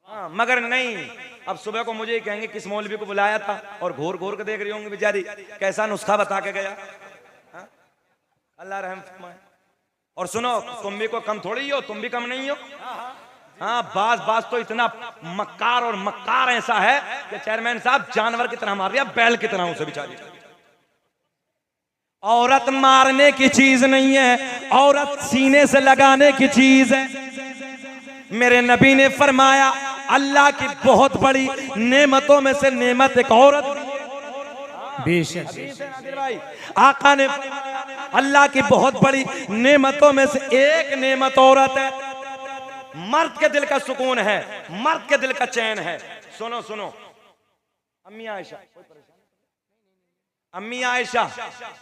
हाँ मगर नहीं, अब सुबह को मुझे ही कहेंगे किस मौलवी को बुलाया था, और घूर घूर के देख रही होंगी बेचारी कैसा नुस्खा बता के गया। हाँ? अल्लाह रहम फरमाए। और सुनो, तुम भी को कम थोड़ी हो, तुम भी कम नहीं हो। हाँ बाज तो इतना मक्कार, और मक्कार ऐसा है कि चेयरमैन साहब जानवर की तरह मार दिया, बैल की तरह उसे बेचारी। औरत मारने की चीज नहीं है, औरत सीने से लगाने की चीज है। मेरे नबी ने फरमाया अल्लाह की बहुत बड़ी नेमतों में से नेमत एक औरत। बेशक आका ने अल्लाह की बहुत बड़ी नेमतों में से एक नेमत औरत है। मर्द के दिल का सुकून है, मर्द के दिल का चैन है। सुनो सुनो, अम्मी आयशा, अम्मी आयशा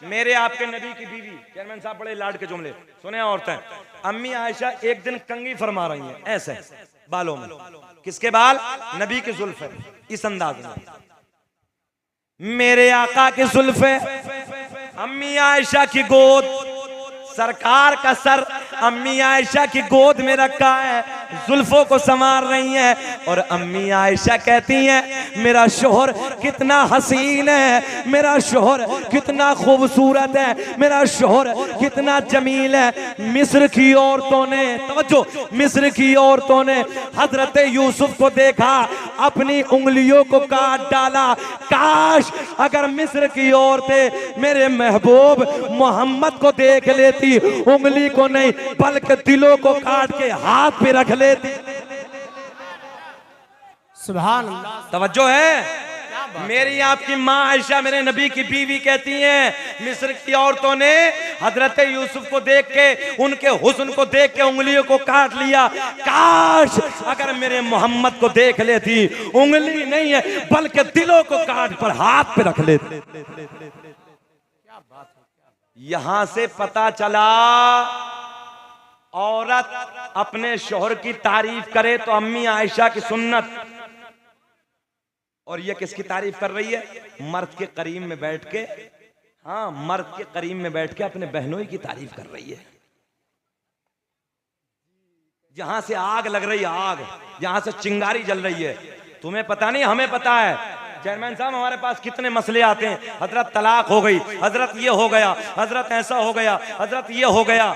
मेरे आपके नबी की बीवी। चेयरमैन साहब बड़े लाड के जुमले सुने। औरतें, अम्मी आयशा एक दिन कंघी फरमा रही हैं ऐसे बालों में। किसके बाल? नबी की जुल्फे। इस अंदाज में मेरे आका की जुल्फे अम्मी आयशा की गोद, सरकार का सर अम्मी आयशा की गोद में रखा है, जुल्फों को संवार रही है। और अम्मी आयशा कहती हैं मेरा शोहर कितना हसीन है, मेरा शोहर कितना खूबसूरत है, मेरा शोहर कितना जमील है। मिस्र की औरतों ने, तवज्जो, मिस्र की औरतों ने हजरत यूसुफ को देखा, अपनी उंगलियों को काट डाला। काश अगर मिस्र की औरतें मेरे महबूब मोहम्मद को देख लेती, उंगली को नहीं बल्कि दिलों को काट के हाथ पे रख लेती। सुभान अल्लाह। तवज्जो है। मेरी आपकी माँ आयशा मेरे नबी की बीवी कहती हैं मिस्र की औरतों ने हजरत यूसुफ को देख के, उनके हुस्न को देख के उंगलियों को काट लिया। काश अगर मेरे मोहम्मद को देख लेती, उंगली नहीं है बल्कि दिलों को काट पर हाथ पे रख लेती। यहां से पता चला औरत अपने शोहर की तारीफ करे तो अम्मी आयशा की सुन्नत। और ये किसकी तारीफ कर रही है? मर्द के करीब में बैठ के। हाँ, मर्द के करीब में बैठ के अपने बहनों की तारीफ कर रही है। जहां से आग लग रही है, आग, जहां से चिंगारी जल रही है, तुम्हें पता नहीं, हमें पता है। चेयरमैन साहब हमारे पास कितने मसले आते हैं, हजरत तलाक हो गई, हजरत ये हो गया, हजरत ऐसा हो गया, हजरत ये हो गया।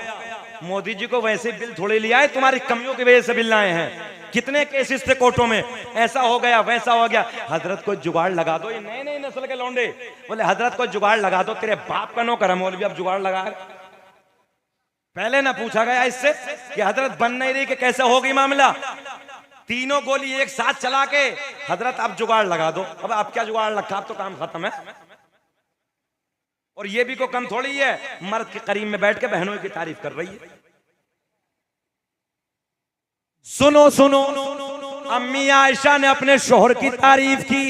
मोदी जी को वैसे बिल थोड़े लिया है, तुम्हारी कमियों की वजह से बिल लाए हैं। कितने केसेस थे कोर्टों में, ऐसा हो गया वैसा हो गया। हजरत को जुगाड़ लगा दो। ये नए नए नस्ल के लौंडे बोले हजरत को जुगाड़ लगा दो, तेरे बाप का नौकर मौलवी अब जुगाड़ लगा। पहले ना पूछा गया इससे कि हजरत बन नहीं रही कि कैसे होगी मामला। तीनों गोली एक साथ चला के हजरत आप जुगाड़ लगा दो। अब आप क्या जुगाड़ रखा, आप तो काम खत्म है। और ये भी को कम थोड़ी है, मर्द के करीब में बैठ के बहनों की तारीफ कर रही है। सुनो सुनो, अम्मी आयशा ने अपने शोहर की तारीफ की।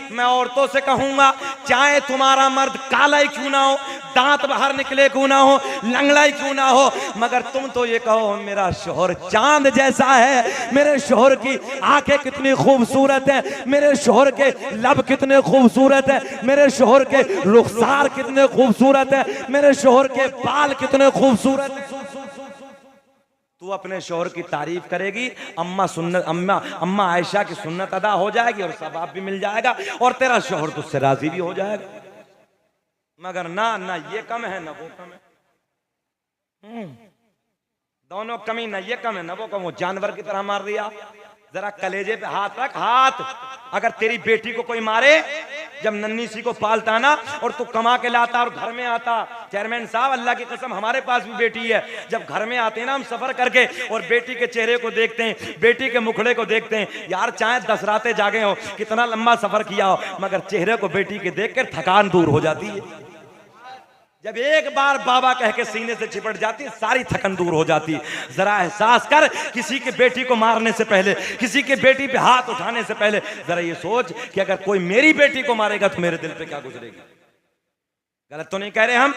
मैं औरतों से कहूंगा, चाहे तुम्हारा मर्द काला ही क्यों ना हो, दांत बाहर निकले क्यों ना हो, लंगड़ा ही क्यों ना हो, मगर तुम तो ये कहो मेरा शोहर चांद जैसा है, मेरे शोहर की आंखें कितनी खूबसूरत है, मेरे शोहर के लब कितने खूबसूरत है, मेरे शोहर के रुखसार कितने खूबसूरत है, मेरे शोहर के बाल कितने खूबसूरत है। तू अपने शोहर की तारीफ करेगी, अम्मा आयशा की सुन्नत अदा हो जाएगी और सवाब भी मिल जाएगा और तेरा शोहर तुझसे राजी भी हो जाएगा। मगर ना ये कम है ना वो कम है, दोनों कमी, ना ये कम है ना वो कम। वो जानवर की तरह मार दिया। जरा कलेजे पे हाथ रख, हाथ। अगर तेरी बेटी को कोई मारे, जब नन्ही सी को पालता ना और तू कमा के लाता और घर में आता, चेयरमैन साहब अल्लाह की कसम हमारे पास भी बेटी है, जब घर में आते हैं ना हम सफर करके और बेटी के चेहरे को देखते हैं, बेटी के मुखड़े को देखते हैं, यार चाहे 10 रातें जागे हो, कितना लंबा सफर किया हो, मगर चेहरे को बेटी के देख कर थकान दूर हो जाती है। जब एक बार बाबा कह के सीने से चिपट जाती है, सारी थकन दूर हो जाती है। जरा एहसास कर, किसी की बेटी को मारने से पहले, किसी की बेटी पे हाथ उठाने से पहले जरा ये सोच कि अगर कोई मेरी बेटी को मारेगा तो मेरे दिल पे क्या गुजरेगी। गलत तो नहीं कह रहे हम,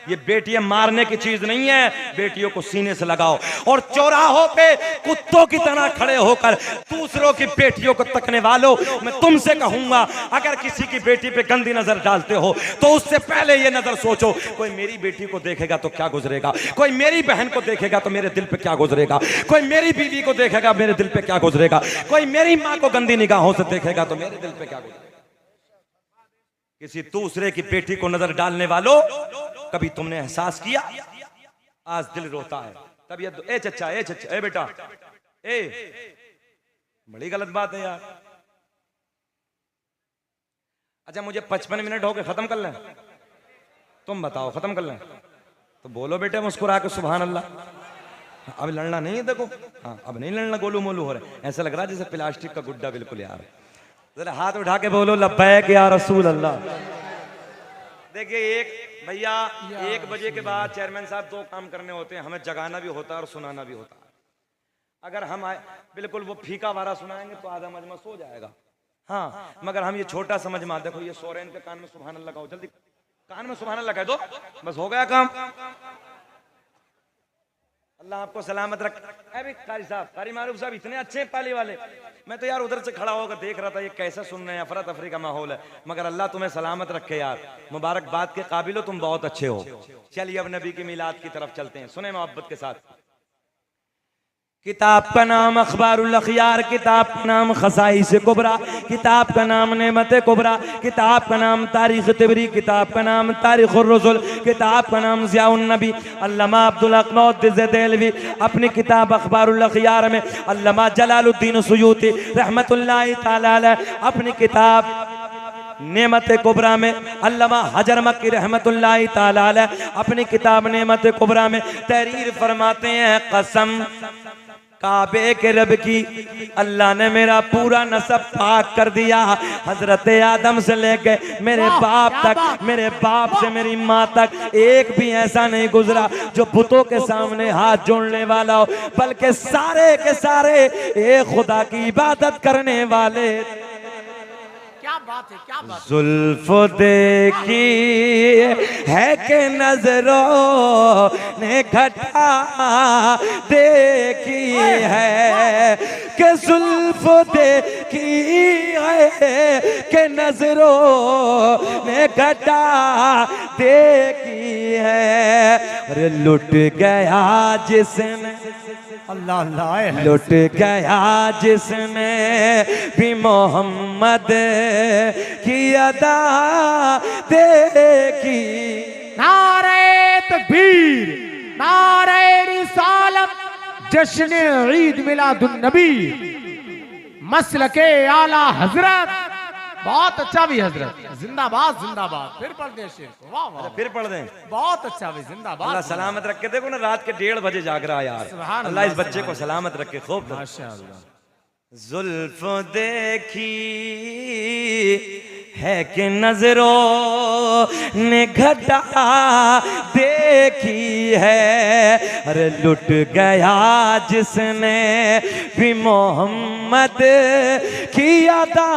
ये बेटियां मारने की चीज नहीं है, बेटियों को सीने से लगाओ और चौराहों पे कुत्तों की तरह खड़े होकर दूसरों की बेटियों को तकने वालों, मैं तुमसे कहूंगा, अगर किसी की बेटी पे गंदी नजर डालते हो तो उससे पहले ये नजर सोचो, कोई मेरी बेटी को देखेगा तो क्या गुजरेगा, कोई मेरी बहन को देखेगा तो मेरे दिल पे क्या गुजरेगा, कोई मेरी बीवी को देखेगा मेरे दिल पे क्या गुजरेगा, कोई मेरी माँ को गंदी निगाहों से देखेगा तो मेरे दिल पे क्या गुजरेगा। किसी दूसरे की बेटी को नजर डालने वालों, कभी तुमने एहसास किया, आज दिल रोता है, तबीयत ए चचा, ए बेटा, बड़ी गलत बात है यार। अच्छा मुझे 55 मिनट हो गए, खत्म कर लें? तुम बताओ खत्म कर लें? तो बोलो बेटे मुस्कुरा के सुभान अल्लाह। अब लड़ना नहीं है, देखो हाँ अब नहीं लड़ना, गोलू मोलू हो रहे, ऐसा लग रहा है जैसे प्लास्टिक का गुड्डा, बिल्कुल यार। जरा हाथ उठा के बोलो लब्बैक या रसूल अल्लाह। देखिए एक भैया, 1 बजे के बाद चेयरमैन साहब 2 काम करने होते हैं, हमें जगाना भी होता है और सुनाना भी होता है। अगर हम बिल्कुल वो फीका वारा सुनाएंगे तो आधा मजमा सो जाएगा, हाँ मगर हम ये छोटा समझ में, देखो ये सो रहे हैं, इनके कान में सुभान अल्लाह लगाओ, जल्दी कान में सुभान अल्लाह कह दो, बस हो गया काम। अल्लाह आपको सलामत रख। अरे कारी साहब, कारी मारूफ साहब इतने अच्छे पाली वाले, मैं तो यार उधर से खड़ा होकर देख रहा था ये कैसा सुन रहे हैं, अफरा तफरी का माहौल है, मगर अल्लाह तुम्हें सलामत रखे यार, मुबारकबाद के काबिल हो, तुम बहुत अच्छे हो। चलिए अब नबी की मिलाद की तरफ चलते हैं, सुने मोहब्बत के साथ। किताब का नाम अखबारुल अखयार, किताब का नाम खसाइस कुबरा, किताब का नाम नेमत कुबरा, किताब का नाम तारीख तिबरी, किताब का नाम तारीखुर रसूल, किताब का नाम ज़ियाउन नबी। अल्लामा अब्दुल हक मुहद्दिस देहलवी अपनी किताब अखबारुल अखयार में, अल्लामा जलालुद्दीन सुयूती रहमतुल्लाहि तआला अलैह अपनी किताब नेमत कुबरा में, अल्लामा हजर मक्की रहमतुल्लाहि तआला अलैह अपनी किताब नेमत कुबरा में तहरीर फरमाते हैं, कसम काबे के रब की, अल्लाह ने मेरा पूरा नसब पाक कर दिया, हजरत आदम से लेके मेरे बाप तक, मेरे बाप से मेरी माँ तक एक भी ऐसा नहीं गुजरा जो बुतों के सामने हाथ जोड़ने वाला हो, बल्कि सारे के सारे एक खुदा की इबादत करने वाले। क्या बात है, क्या बात। जुल्फो देखी है कि नजरों ने घटा देखी है, कि जुल्फो देखी है कि नजरों ने घटा देखी है। अरे लुट गया जिसने, अल्लाह अल्लाह, लुट गया जिसने भी मोहम्मद की अदा देखी। नारे तकबीर, नारे रिसालत, जश्न ईद मिलादुन नबी, मसलके आला हजरत। बहुत अच्छा भी हजरत, जिंदाबाद जिंदाबाद। फिर पढ़ दे शेर को, वाह वाह, फिर पढ़ दें। बहुत अच्छा भी, जिंदाबाद। अल्लाह सलामत रखे। देखो ना रात के 1:30 बजे जाग रहा है यार, अल्लाह इस बच्चे को सलामत रखे खूब। माशाअल्लाह। जुल्फ देखी है कि नजरों ने घटा देखी है। अरे लुट गया जिसने भी मोहम्मद की अदा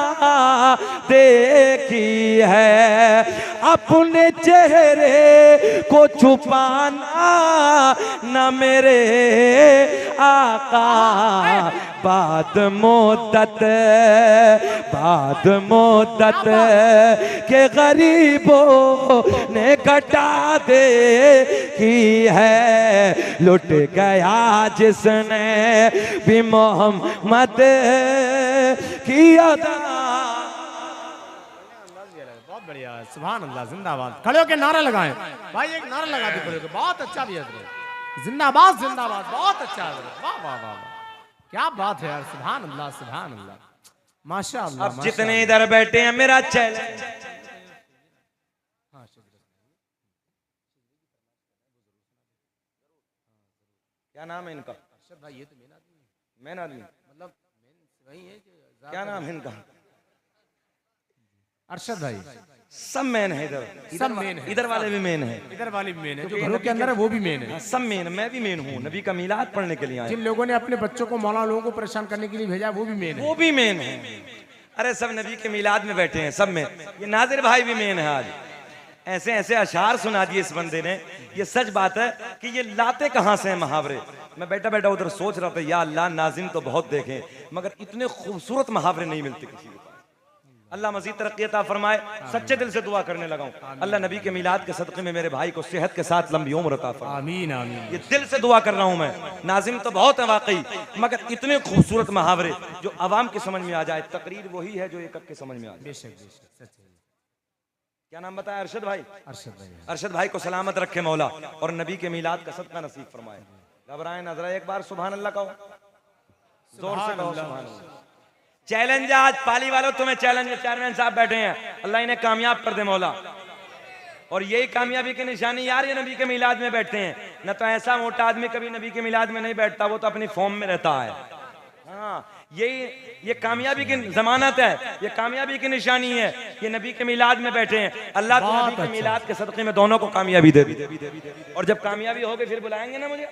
देखी है। अपने चेहरे को छुपाना न मेरे आका, बाद मुद्दत के गरीबों ने घटा दे की है। लुट गया जिसने भी मोहम्मद की अदा। बहुत बढ़िया, सुभान अल्लाह, जिंदाबाद। खड़े होकर नारा लगाएं भाई, एक नारा लगा दे खड़े होकर। बहुत अच्छा भी है, जिंदाबाद जिंदाबाद, बहुत अच्छा है। वाह वाह वाह, क्या बात है यार, सुभान अल्लाह सुभान अल्लाह, माशाअल्लाह। अब जितने इधर बैठे हैं मेरा चैलेंज, क्या नाम है इनका? अरशद भाई, ये तो मेन आदमी है। मेन आदमी मतलब वही है कि क्या नाम है इनका? अरशद भाई। सब मेन है इधर, सब मेन है, इधर वाले भी मेन है, इधर वाली भी मेन है, जो घरों के अंदर है वो भी मेन है। सब मेन, मैं भी मेन हूँ। नबी का मीलाद पढ़ने के लिए आए, जिन लोगों ने अपने बच्चों को मौलाना लोगों को परेशान करने के लिए भेजा वो भी मेन है। वो भी मेन है। अरे सब नबी के मीलाद में बैठे हैं, सब में। ये नाजिर भाई भी मेन है। आज ऐसे ऐसे अशार सुना दिए इस बंदे ने। ये सच बात है कि ये लाते कहाँ से हैं मुहावरे। मैं बैठा बैठा उधर सोच रहा था, या अल्लाह नाज़िम तो बहुत देखे मगर इतने खूबसूरत मुहावरे नहीं मिलते किसी को। अल्लाह मज़ीद तरक्की अता फरमाए। सच्चे दिल से दुआ करने लगा हूं, अल्लाह नबी के मीलाद के सदक़े में मेरे भाई को सेहत के साथ लंबी उम्र अता फरमाए। आमीन आमीन। ये दिल से दुआ कर रहा हूं मैं। नाज़िम तो बहुत है वाकई, मगर इतने खूबसूरत मुहावरे जो आवाम की समझ में आ जाए। तकरीर वही है जो एक के समझ में आ जाए। बेशक बेशक, सच है। क्या नाम बताया? अरशद भाई। अरशद भाई, अरशद भाई को सलामत रखे मौला और नबी के मीलाद का सदका नसीब फरमाए। घबराए ना जरा, एक बार सुभान अल्लाह कहो, जोर से कहो सुभान अल्लाह। चैलेंज आज पाली वालों, तुम्हें चैलेंज। चेयरमैन साहब बैठे हैं, अल्लाह इन्हें कामयाब कर दे मौला। और यही कामयाबी की निशानी यार, ये नबी के मीलाद में बैठते हैं। न तो ऐसा मोटा आदमी कभी नबी के मीलाद में नहीं बैठता, वो तो अपनी फॉर्म में रहता है। हाँ, ये कामयाबी की जमानत है, ये कामयाबी की निशानी है। ये नबी के मीलाद में बैठे हैं। अल्लाह तो नबी के मीलाद के सदक़े में दोनों को कामयाबी दे दी। और जब कामयाबी होगी फिर बुलाएंगे ना मुझे।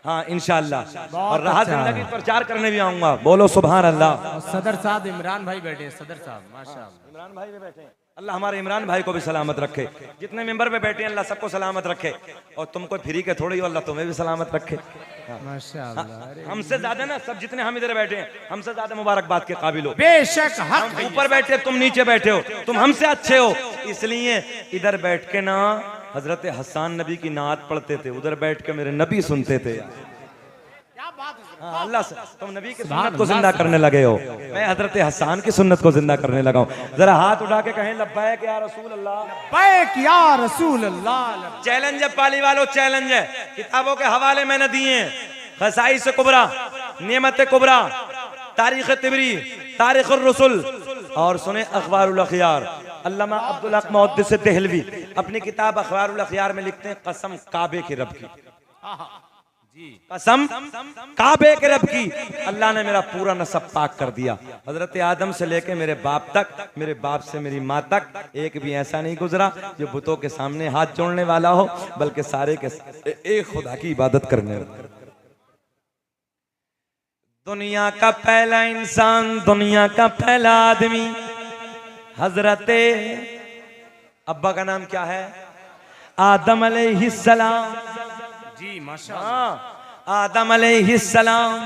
हाँ इंशाअल्लाह। और राहत जिंदगी प्रचार करने भी आऊंगा। बोलो सुभान अल्लाह। सदर साहब इमरान भाई बैठे हैं, सदर साहब माशाअल्लाह। इमरान भाई भी बैठे हैं, अल्लाह हमारे इमरान भाई को भी सलामत रखे। जितने मेंबर पे बैठे हैं अल्लाह सबको सलामत रखे। और तुम कोई फ्री के थोड़ी हो, अल्लाह तुम्हें भी सलामत रखे। माशाअल्लाह। हमसे ज्यादा ना, सब जितने हम इधर बैठे हैं हमसे ज्यादा मुबारकबाद के काबिल हो। बेशक हक हम ऊपर बैठे, तुम नीचे बैठे हो, तुम हमसे अच्छे हो। इसलिए इधर बैठ के ना हजरत हसन नबी की नात पढ़ते थे, उधर बैठ के मेरे नबी सुनते थे। हाँ, अल्लाह से तुम नबी की सुन्नत को जिंदा करने लगे हो, मैं हजरत हसन की सुन्नत को जिंदा करने लगा हूँ। जरा हाथ उठा के कहें लब्बैक या रसूल अल्लाह, लब्बैक या रसूल अल्लाह। चैलेंज है पाली वालों, चैलेंज है। किताबों के हवाले मैंने दिए हैं, खसाइस कुबरा, नियमत कुबरा, तारीख तिबरी, तारीख रसूल, और सुने अखबारुल अखयार। अल्लामा अब्दुल हक मुहद्दिस देहलवी अपनी किताब अखबारुल अखयार में लिखते हैं, कसम काबे के रब की, कसम काबे के रब की, अल्लाह ने मेरा पूरा नसब पाक कर दिया। हजरत आदम से लेके मेरे बाप तक, मेरे बाप से मेरी माँ तक एक भी ऐसा नहीं गुजरा जो बुतों के सामने हाथ जोड़ने वाला हो, बल्कि सारे के एक खुदा की इबादत करने वाला। दुनिया का पहला इंसान, दुनिया का पहला आदमी हजरत, अब्बा का नाम क्या है? आदम अलैहिस्सलाम। जी माशाअल्लाह, आदम अलैहिस्सलाम।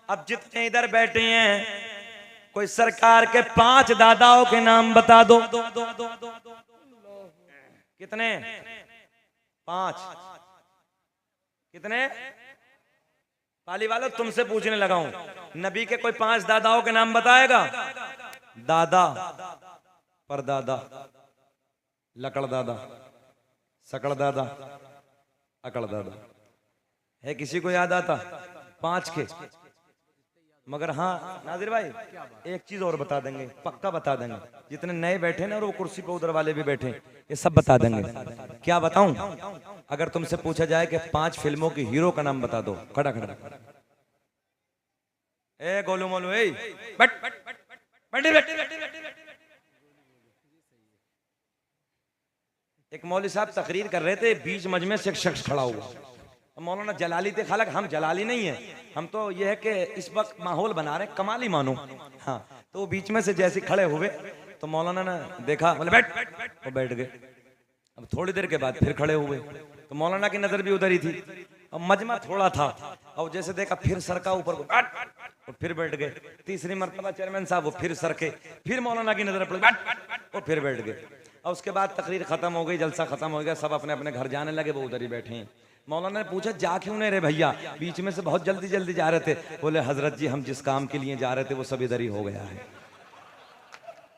अब जितने इधर बैठे हैं, कोई सरकार के 5 दादाओं के नाम बता दो। कितने? 5। कितने? पाली वालों तुमसे पूछने लगा हूं, नबी के कोई 5 दादाओं के नाम बताएगा? दादा, परदादा, लकड़ दादा, सकड़ दादा, अकड़ दादा, है किसी को याद आता? 5 के। मगर हाँ नाजिर भाई एक चीज और बता देंगे, पक्का बता देंगे। जितने नए बैठे ना और वो कुर्सी पे उधर वाले भी बैठे, ये सब बता देंगे। क्या बताऊं? अगर तुमसे पूछा जाए कि 5 फिल्मों की हीरो का नाम बता दो, खड़ा खड़ा, ए गोलू मोलू, ए बैठ बैठ बैठ बैठ बैठ, एक मौलवी साहब तकरीर कर रहे थे, बीच मजमे से एक शख्स खड़ा हुआ। मौलाना जलाली थे, हालांकि हम जलाली नहीं है, हम तो ये है कि इस वक्त माहौल बना रहे हैं कमाली मानो। हाँ, तो बीच में से जैसे खड़े हुए तो मौलाना ने देखा, बोले बैठ, वो बैठ गए। अब थोड़ी देर के बाद फिर खड़े हुए तो मौलाना की नजर भी उधर ही थी। अब मजमा थोड़ा था और जैसे देखा फिर सरका ऊपर को, और फिर बैठ गए। तीसरी मरतबा चेयरमैन साहब वो फिर सरके, फिर मौलाना की नजर पड़ी, और फिर बैठ गए। और उसके बाद तकरीर खत्म हो गई, जलसा खत्म हो गया, सब अपने अपने घर जाने लगे, वो उधर ही बैठे हैं। मौलाना ने पूछा जा क्यों नहीं रहे भैया, बीच में से बहुत जल्दी जल्दी जा रहे थे। बोले हजरत जी हम जिस काम के लिए जा रहे थे वो सब इधर ही हो गया है।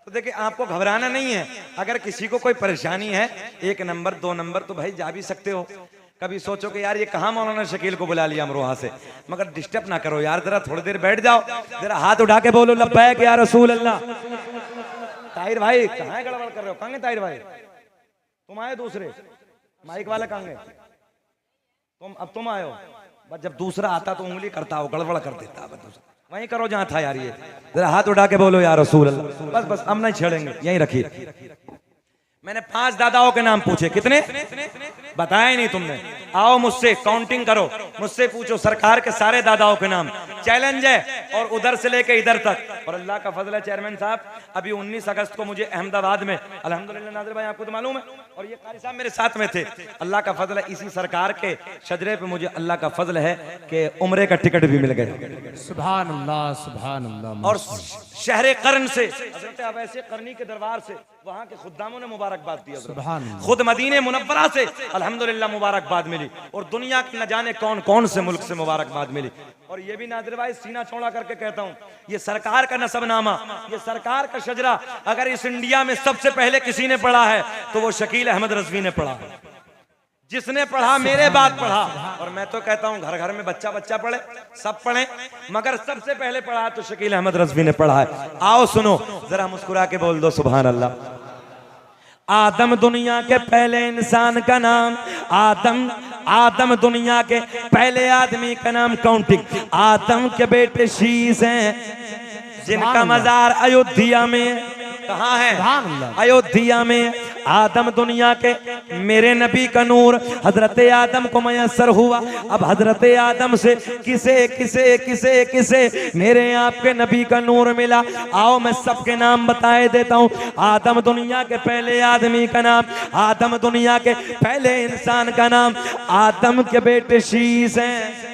तो देखिए आपको घबराना नहीं है, अगर किसी को कोई परेशानी है 1 नंबर 2 नंबर तो भाई जा भी सकते हो। कभी सोचो कि यार ये कहाँ मौलाना शकील को बुला लिया अमरोहा से, मगर डिस्टर्ब ना करो यार, जरा थोड़ी देर बैठ जाओ, जरा हाथ उठा के बोलो लब्बैक या रसूल अल्लाह। ताहिर भाई कहाँ गड़बड़ कर रहे हो, कहाँ ताहिर भाई? तुम आए दूसरे माइक वाला कहाँ गए? तुम आए हो, बस जब दूसरा आता तो उंगली करता हो, गड़बड़ कर देता। वहीं करो जहां था यार, ये जरा हाथ उठा के बोलो यार रसूल अल्लाह। बस बस हम नहीं छेड़ेंगे, यहीं रखिए। मैंने 5 दादाओं के नाम पूछे, कितने बताए नहीं तुमने? आओ मुझसे काउंटिंग करो, मुझसे पूछो सरकार के सारे दादाओं के नाम। चैलेंज है, और उधर से लेके इधर तक। और अल्लाह का फजल है चेयरमैन साहब, अभी 19 अगस्त को मुझे अहमदाबाद में, अल्हम्दुलिल्लाह नाज़िर भाई आपको तो मालूम है, और ये कारी साहब मेरे साथ में थे। अल्लाह का फजल है इसी सरकार के शजरे पे मुझे अल्लाह का फजल है कि उम्रे का टिकट भी मिल गया। सुभान अल्लाह, सुभान अल्लाह। और शहरे कर्न से हज़रत अवैसे करनी के दरबार से वहां के खुद्दामों ने मुबारकबाद दी। खुद मदीने मुनव्वरा से अल्हम्दुलिल्लाह मुबारकबाद मिली, और दुनिया के न जाने कौन कौन से मुल्क से मुबारकबाद मिली। और ये भी नादिर भाई सीना चौड़ा करके कहता हूँ, ये सरकार का नसबनामा, ये सरकार का शजरा अगर इस इंडिया में सबसे पहले किसी ने पढ़ा है तो वो शकील अहमद रज़वी ने पढ़ा। जिसने पढ़ा मेरे बाद पढ़ा, और मैं तो कहता हूँ घर घर में बच्चा बच्चा पढ़े, सब पढ़े, मगर सबसे पहले पढ़ा तो शकील अहमद रज़वी ने पढ़ा है। आओ सुनो, जरा मुस्कुरा के बोल दो सुभान अल्लाह। आदम दुनिया के पहले इंसान का नाम आदम, आदम दुनिया के पहले आदमी का नाम काउंटिंग। आदम के बेटे शीश हैं जिनका मजार अयोध्या में, कहाँ है? अयोध्या में। आदम दुनिया के मेरे नबी का नूर हजरत आदम को मयसर हुआ। अब हजरत आदम से किसे किसे किसे किसे मेरे आपके नबी का नूर मिला? आओ मैं सबके नाम बताए देता हूँ। आदम दुनिया के पहले आदमी का नाम, आदम दुनिया के पहले इंसान का नाम, आदम के बेटे शीश हैं।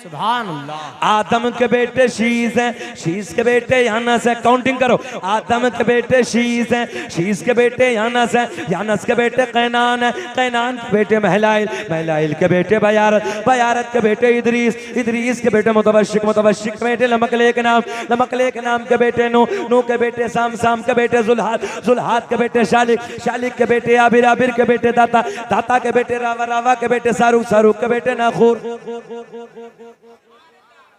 सुभान अल्लाह। आदम के बेटे शीश हैं, शीश के बेटे यानस हैं। काउंटिंग करो। आदम के बेटे शीश हैं, शीश के बेटे यानस हैं, यानस के बेटे कैनान हैं, कैनान के बेटे महलाइल, महलाइल के बेटे बयारत, बयारत के बेटे इदरीस, इदरीस के बेटे मुतवश्शिक, मुतवश्शिक के बेटे लमकले के नाम, लमकले के नाम के बेटे नूह, नूह के बेटे साम, साम के बेटे जुल्हाद, जुल्हाद के बेटे शालिक, शालिक के बेटे आबिर, आबिर के बेटे दाता, दाता के बेटे रावा, रावा के बेटे सारूक, सारूक के बेटे नाखूर।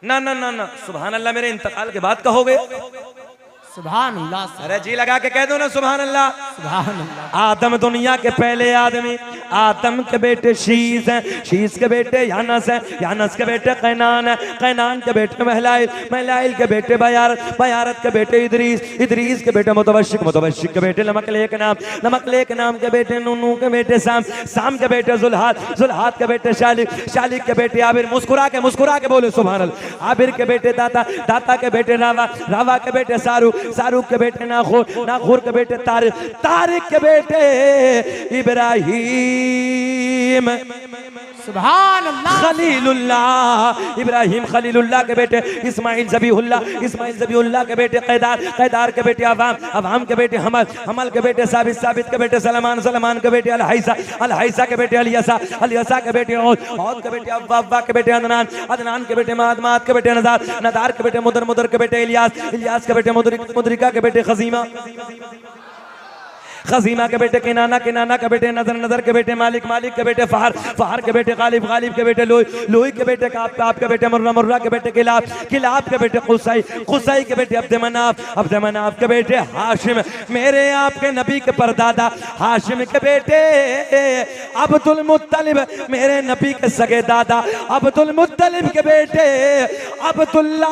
ना ना ना ना, सुभान अल्लाह, मेरे इंतकाल के बाद कहोगे सुभान अल्लाह। अरे जी लगा के कह दो ना सुभान अल्लाह। सुभान अल्लाह। आदम दुनिया के पहले आदमी, आदम के बेटे शीश हैं, शीश के बेटे यानस हैं, यानस के बेटे कैनान है, कैनान के बेटे महलाइल, महलाइल के बेटे बयारत, बयारत के बेटे इदरीस, इदरीस के बेटे मुतवश्शिक, मुतवश्शिक के बेटे लमकले के नाम, लमकले के नाम के बेटे नूह, नूह के बेटे साम, साम के बेटे जुल्हाद, जुल्हाद के बेटे शालिक, शालिक के बेटे आबिर। मुस्कुरा के बोले सुभान अल्लाह। आबिर के बेटे दाता, दाता के बेटे रावा, रावा के बेटे सारूक, सारूक के बेटे नाखूर, नाखूर के बेटे तारिक, तारिक के बेटे इब्राहिम, सुभान अल्लाह। खलीलुल्लाह, इब्राहिम खलीलुल्लाह के बेटे इस्माइल ज़बीहुल्लाह, इस्माइल ज़बीहुल्लाह के बेटे कैदार, कैदार के बेटे अवाम, अवाम के बेटे हमल, हमल के बेटे साबित, साबित के बेटे सलमान, सलमान के बेटे अलहैसा, अलहैसा के बेटे अलियसा, अलियसा के बेटे औद, औद के बेटे अव्वा, अव्वा के बेटे अदनान, अदनान के बेटे माद, माद के बेटे नदार, नदार के बेटे मुदर, मुदर के बेटे इलियास, इलियास के बेटे मुदरिक, मुदरिका के बेटे खजीमा, खजीमा के बेटे किनाना, किनाना के बेटे नजर, नजर के बेटे मालिक, मालिक के बेटे फहर, फहर के बेटे गालिब, गालिब के बेटे लोई, लोई के बेटे काब, काब के बेटे मुर्रा, मुर्रा के बेटे किलाब, किलाब के बेटे कुसै, कुसै के बेटे अब्द मनाफ, अब्द मनाफ के बेटे हाशिम, मेरे आपके नबी के परदादा हाशिम के बेटे अब्दुल मुत्तलिब, मेरे नबी के सगे दादा अब्दुल मुत्तलिब के बेटे अब्दुल्ला।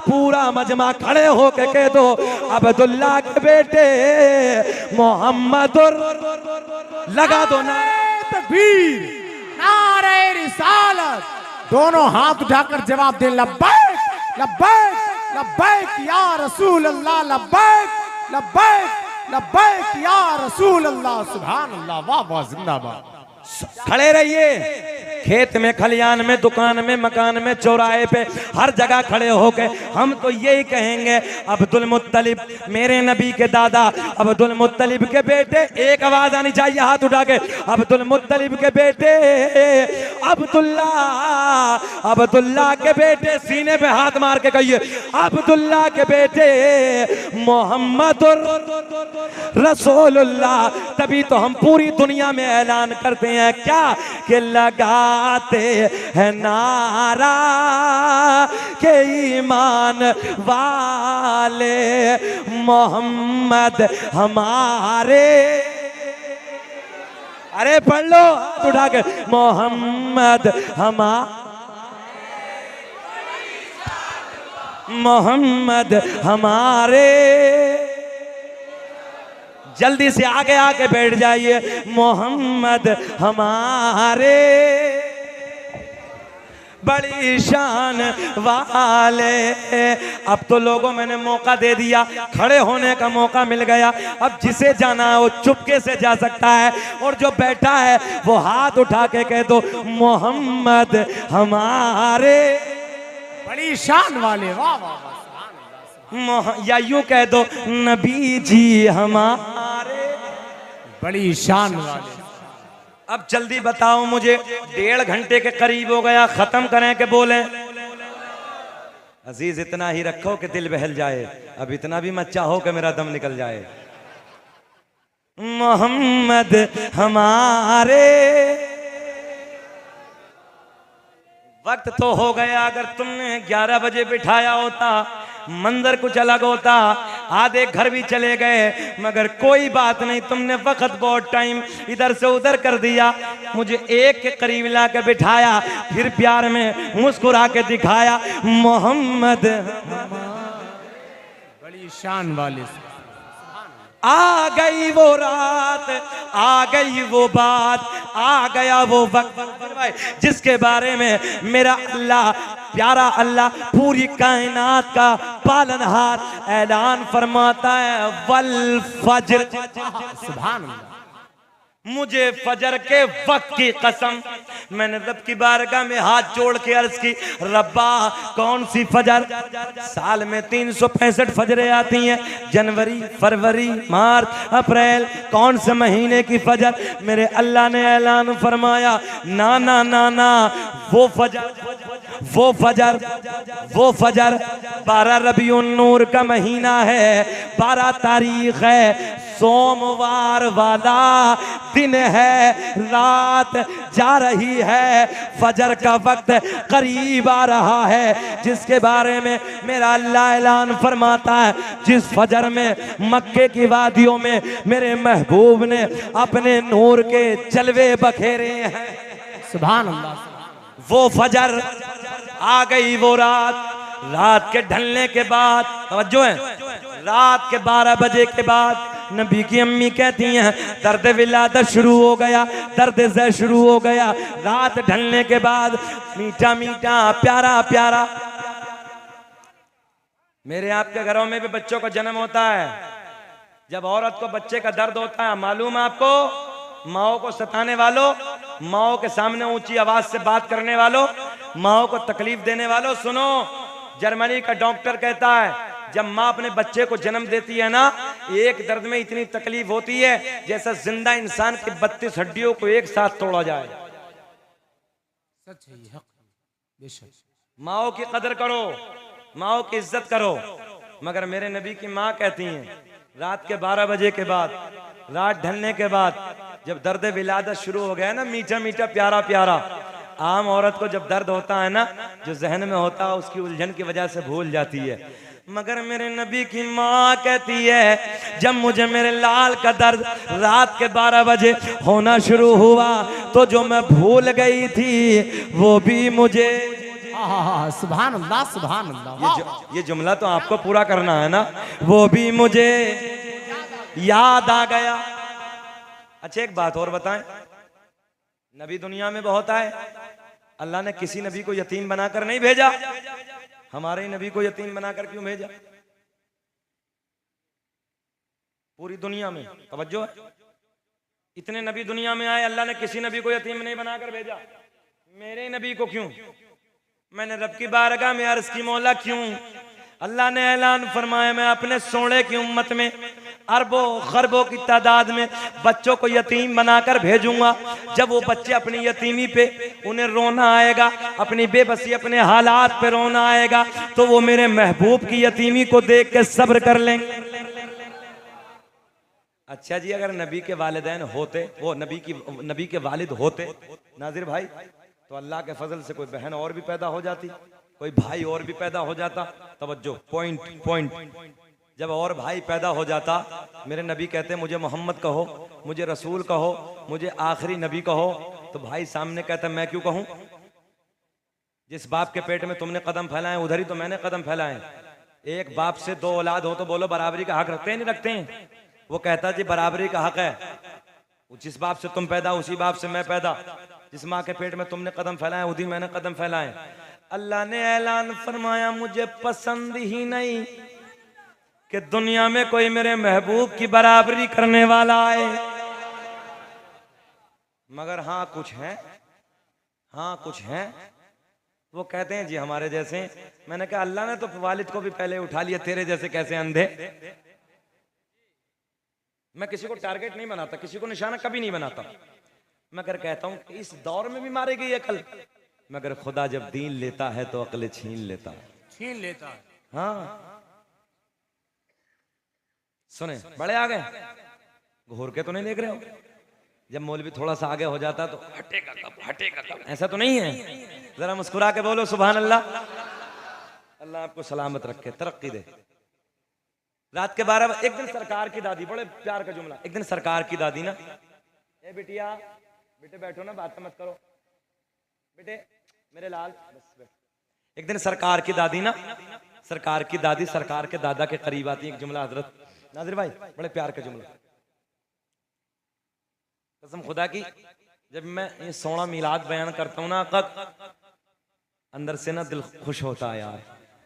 पूरा मजमा खड़े होके कह दो अब्दुल्ला के बेटे मोहम्मदुर, लगा दो ना तकबीर, नारे रिसालत। दोनों हाथ उठाकर जवाब दें, लब्बैक लब्बैक लब्बैक या रसूल अल्लाह, लब्बैक लब्बैक लब्बैक या रसूल अल्लाह। सुभान अल्लाह, वाह वाह, जिंदाबाद। खड़े रहिए, खेत में, खलियान में, दुकान में, मकान में, चौराहे पे, हर जगह खड़े होके हम तो यही कहेंगे, अब्दुल मुत्तलिब मेरे नबी के दादा, अब्दुल मुत्तलिब के बेटे। एक आवाज आनी चाहिए हाथ उठा के, अब्दुल मुत्तलिब के बेटे अब्दुल्ला, अब्दुल्ला के बेटे, सीने पे हाथ मार के कहिए, अब्दुल्ला के बेटे मोहम्मदुर रसूलुल्लाह। तभी तो हम पूरी दुनिया में ऐलान करते हैं क्या कि लगाते हैं नारा के ईमान वाले मोहम्मद हमारे। अरे पढ़ लो हाथ उठा के, मोहम्मद मोहम्मद हमारे। जल्दी से आगे आके बैठ जाइए, मोहम्मद हमारे बड़ी शान वाले। अब तो लोगों मैंने मौका दे दिया, खड़े होने का मौका मिल गया। अब जिसे जाना है वो चुपके से जा सकता है, और जो बैठा है वो हाथ उठा के कह दो, मोहम्मद हमारे बड़ी शान वाले। वाह वाह वाह, या यूं कह दो, नबी जी हमारे बड़ी शान वाले। अब जल्दी बताओ मुझे, 1.5 घंटे के करीब हो गया, खत्म करें कि बोले? अजीज इतना ही रखो कि दिल बहल जाए, अब इतना भी मत चाहो कि मेरा दम निकल जाए। मोहम्मद हमारे, वक्त तो हो गया। अगर तुमने 11 बजे बिठाया होता मंदिर कुछ अलग होता, आधे घर भी चले गए, मगर कोई बात नहीं, तुमने वक्त बहुत टाइम इधर से उधर कर दिया। मुझे एक के करीब ला के बिठाया, फिर प्यार में मुस्कुरा के दिखाया, मोहम्मद बड़ी शान वाले। आ गई वो रात, आ गई वो बात, आ गया वो वक्त जिसके बारे में मेरा अल्लाह, प्यारा अल्लाह, पूरी कायनात का पालनहार ऐलान फरमाता है, वल फज्र। सुभान अल्लाह। मुझे फजर के वक्त की कसम, मैंने रब की बारगाह में हाथ जोड़ के अर्ज की, रब्बा कौन सी फजर? साल में 365 फजरें आती हैं, जनवरी, फरवरी, मार्च, अप्रैल, कौन से महीने की फजर? मेरे अल्लाह ने ऐलान फरमाया, ना ना ना ना, वो फजर, वो फजर, वो फजर 12 रबीउन नूर का महीना है, 12 तारीख है, सोमवार वाला दिन है, रात जा रही है, फजर का वक्त करीब आ रहा है, जिसके बारे में मेरा अल्लाह ऐलान फरमाता है, जिस फजर में मक्के की वादियों में मेरे महबूब ने अपने नूर के जलवे बखेरे हैं। सुभान अल्लाह। वो फजर आ गई, वो रात, रात के ढलने के बाद, तवज्जो है, रात के 12 बजे के बाद नबी की अम्मी कहती हैं, दर्द विलादत शुरू हो गया, दर्द ज़े शुरू हो गया। रात ढलने के बाद मीठा मीठा, प्यारा प्यारा, मेरे आपके घरों में भी बच्चों का जन्म होता है। जब औरत को बच्चे का दर्द होता है, मालूम है आपको, माओ को सताने वालों, माओ के सामने ऊंची आवाज से बात करने वालों, माओ को तकलीफ देने वालों, सुनो, जर्मनी का डॉक्टर कहता है, जब माँ अपने बच्चे को जन्म देती है ना, एक दर्द में इतनी तकलीफ होती है जैसा जिंदा इंसान की 32 हड्डियों को एक साथ तोड़ा जाए। सच है, हक बेशक। माओ की कदर करो, माओ की इज्जत करो। मगर मेरे नबी की माँ कहती हैं, रात के 12 बजे के बाद, रात ढलने के बाद, जब दर्द विलादत शुरू हो गया ना, मीठा मीठा, प्यारा प्यारा, आम औरत को जब दर्द होता है ना, जो जहन में होता है उसकी उलझन की वजह से भूल जाती है। मगर मेरे नबी की माँ कहती है, जब मुझे मेरे लाल का दर्द रात के 12 बजे होना शुरू हुआ, तो जो मैं भूल गई थी वो भी मुझे, सुभान अल्लाह, सुभान अल्लाह। ये जुमला तो आपको पूरा करना है ना, वो भी मुझे याद आ गया। अच्छा एक बात और बताएं, नबी दुनिया में बहुत आए, अल्लाह ने किसी नबी को यतीम बनाकर नहीं भेजा, हमारे नबी को यतीम बनाकर क्यों भेजा? पूरी दुनिया में तवज्जो है, इतने नबी दुनिया में आए, अल्लाह ने किसी नबी को यतीम नहीं बनाकर भेजा, मेरे नबी को क्यों? मैंने रब की बारगाह में अर्ज की, मौला क्यों? अल्लाह ने ऐलान फरमाया, मैं अपने सोने की उम्मत में अरबों खरबों की तादाद में बच्चों को यतीम बनाकर भेजूंगा। जब वो बच्चे अपनी यतीमी पे उन्हें रोना आएगा, अपनी बेबसी अपने हालात पे रोना आएगा, तो वो मेरे महबूब की यतीमी को देख के सब्र कर लेंगे। अच्छा जी, अगर नबी के वालिदैन होते, वो नबी के वालिद होते नाजिर भाई, तो अल्लाह के फजल से कोई बहन और भी पैदा हो जाती, कोई भाई और भी पैदा हो जाता। तवज्जो, पॉइंट। जब और भाई पैदा हो जाता, मेरे नबी कहते मुझे मोहम्मद कहो, मुझे रसूल कहो, मुझे आखिरी नबी कहो, तो भाई सामने कहता मैं क्यों कहूं? जिस बाप के पेट में तुमने कदम फैलाए उधर ही तो मैंने कदम फैलाए। एक बाप से दो औलाद हो तो बोलो बराबरी का हक रखते हैं नहीं रखते हैं? वो कहता जी बराबरी का हक है, जिस बाप से तुम पैदा उसी बाप से मैं पैदा, जिस माँ के पेट में तुमने कदम फैलाए उसी मैंने कदम फैलाए। अल्लाह ने ऐलान फरमाया, मुझे पसंद ही नहीं कि दुनिया में कोई मेरे महबूब की बराबरी करने वाला आए, मगर हाँ कुछ है। वो कहते हैं जी हमारे जैसे। मैंने कहा अल्लाह ने तो वालिद को भी पहले उठा लिया, तेरे जैसे कैसे अंधे? मैं किसी को टारगेट नहीं बनाता, किसी को निशाना कभी नहीं बनाता, मगर कहता हूं कि इस दौर में भी मारी गई अकल, मगर खुदा जब दीन लेता है तो अकल छीन लेता है। हाँ सुने, बड़े आ गए, घूर के तो नहीं देख रहे हो? जब मौलवी थोड़ा सा आगे हो जाता तो हटेगा कब, ऐसा तो नहीं है। जरा मुस्कुरा के बोलो सुभान अल्लाह। अल्लाह आपको सलामत रखे, तरक्की दे। रात के 12 बजे एक दिन सरकार की दादी, बड़े प्यार का जुमला, एक दिन सरकार की दादी ना, ए बिटिया, बेटे बैठो ना, बात मत करो बेटे मेरे लाल, बस। एक दिन सरकार की दादी ना, सरकार की दादी सरकार के दादा के करीब आती है। एक जुमला हजरत नाजिर भाई, बड़े प्यार का जुमला, कसम खुदा की, जब मैं ये 16 मिलाद बयान करता हूँ ना, अंदर से ना दिल खुश होता है यार,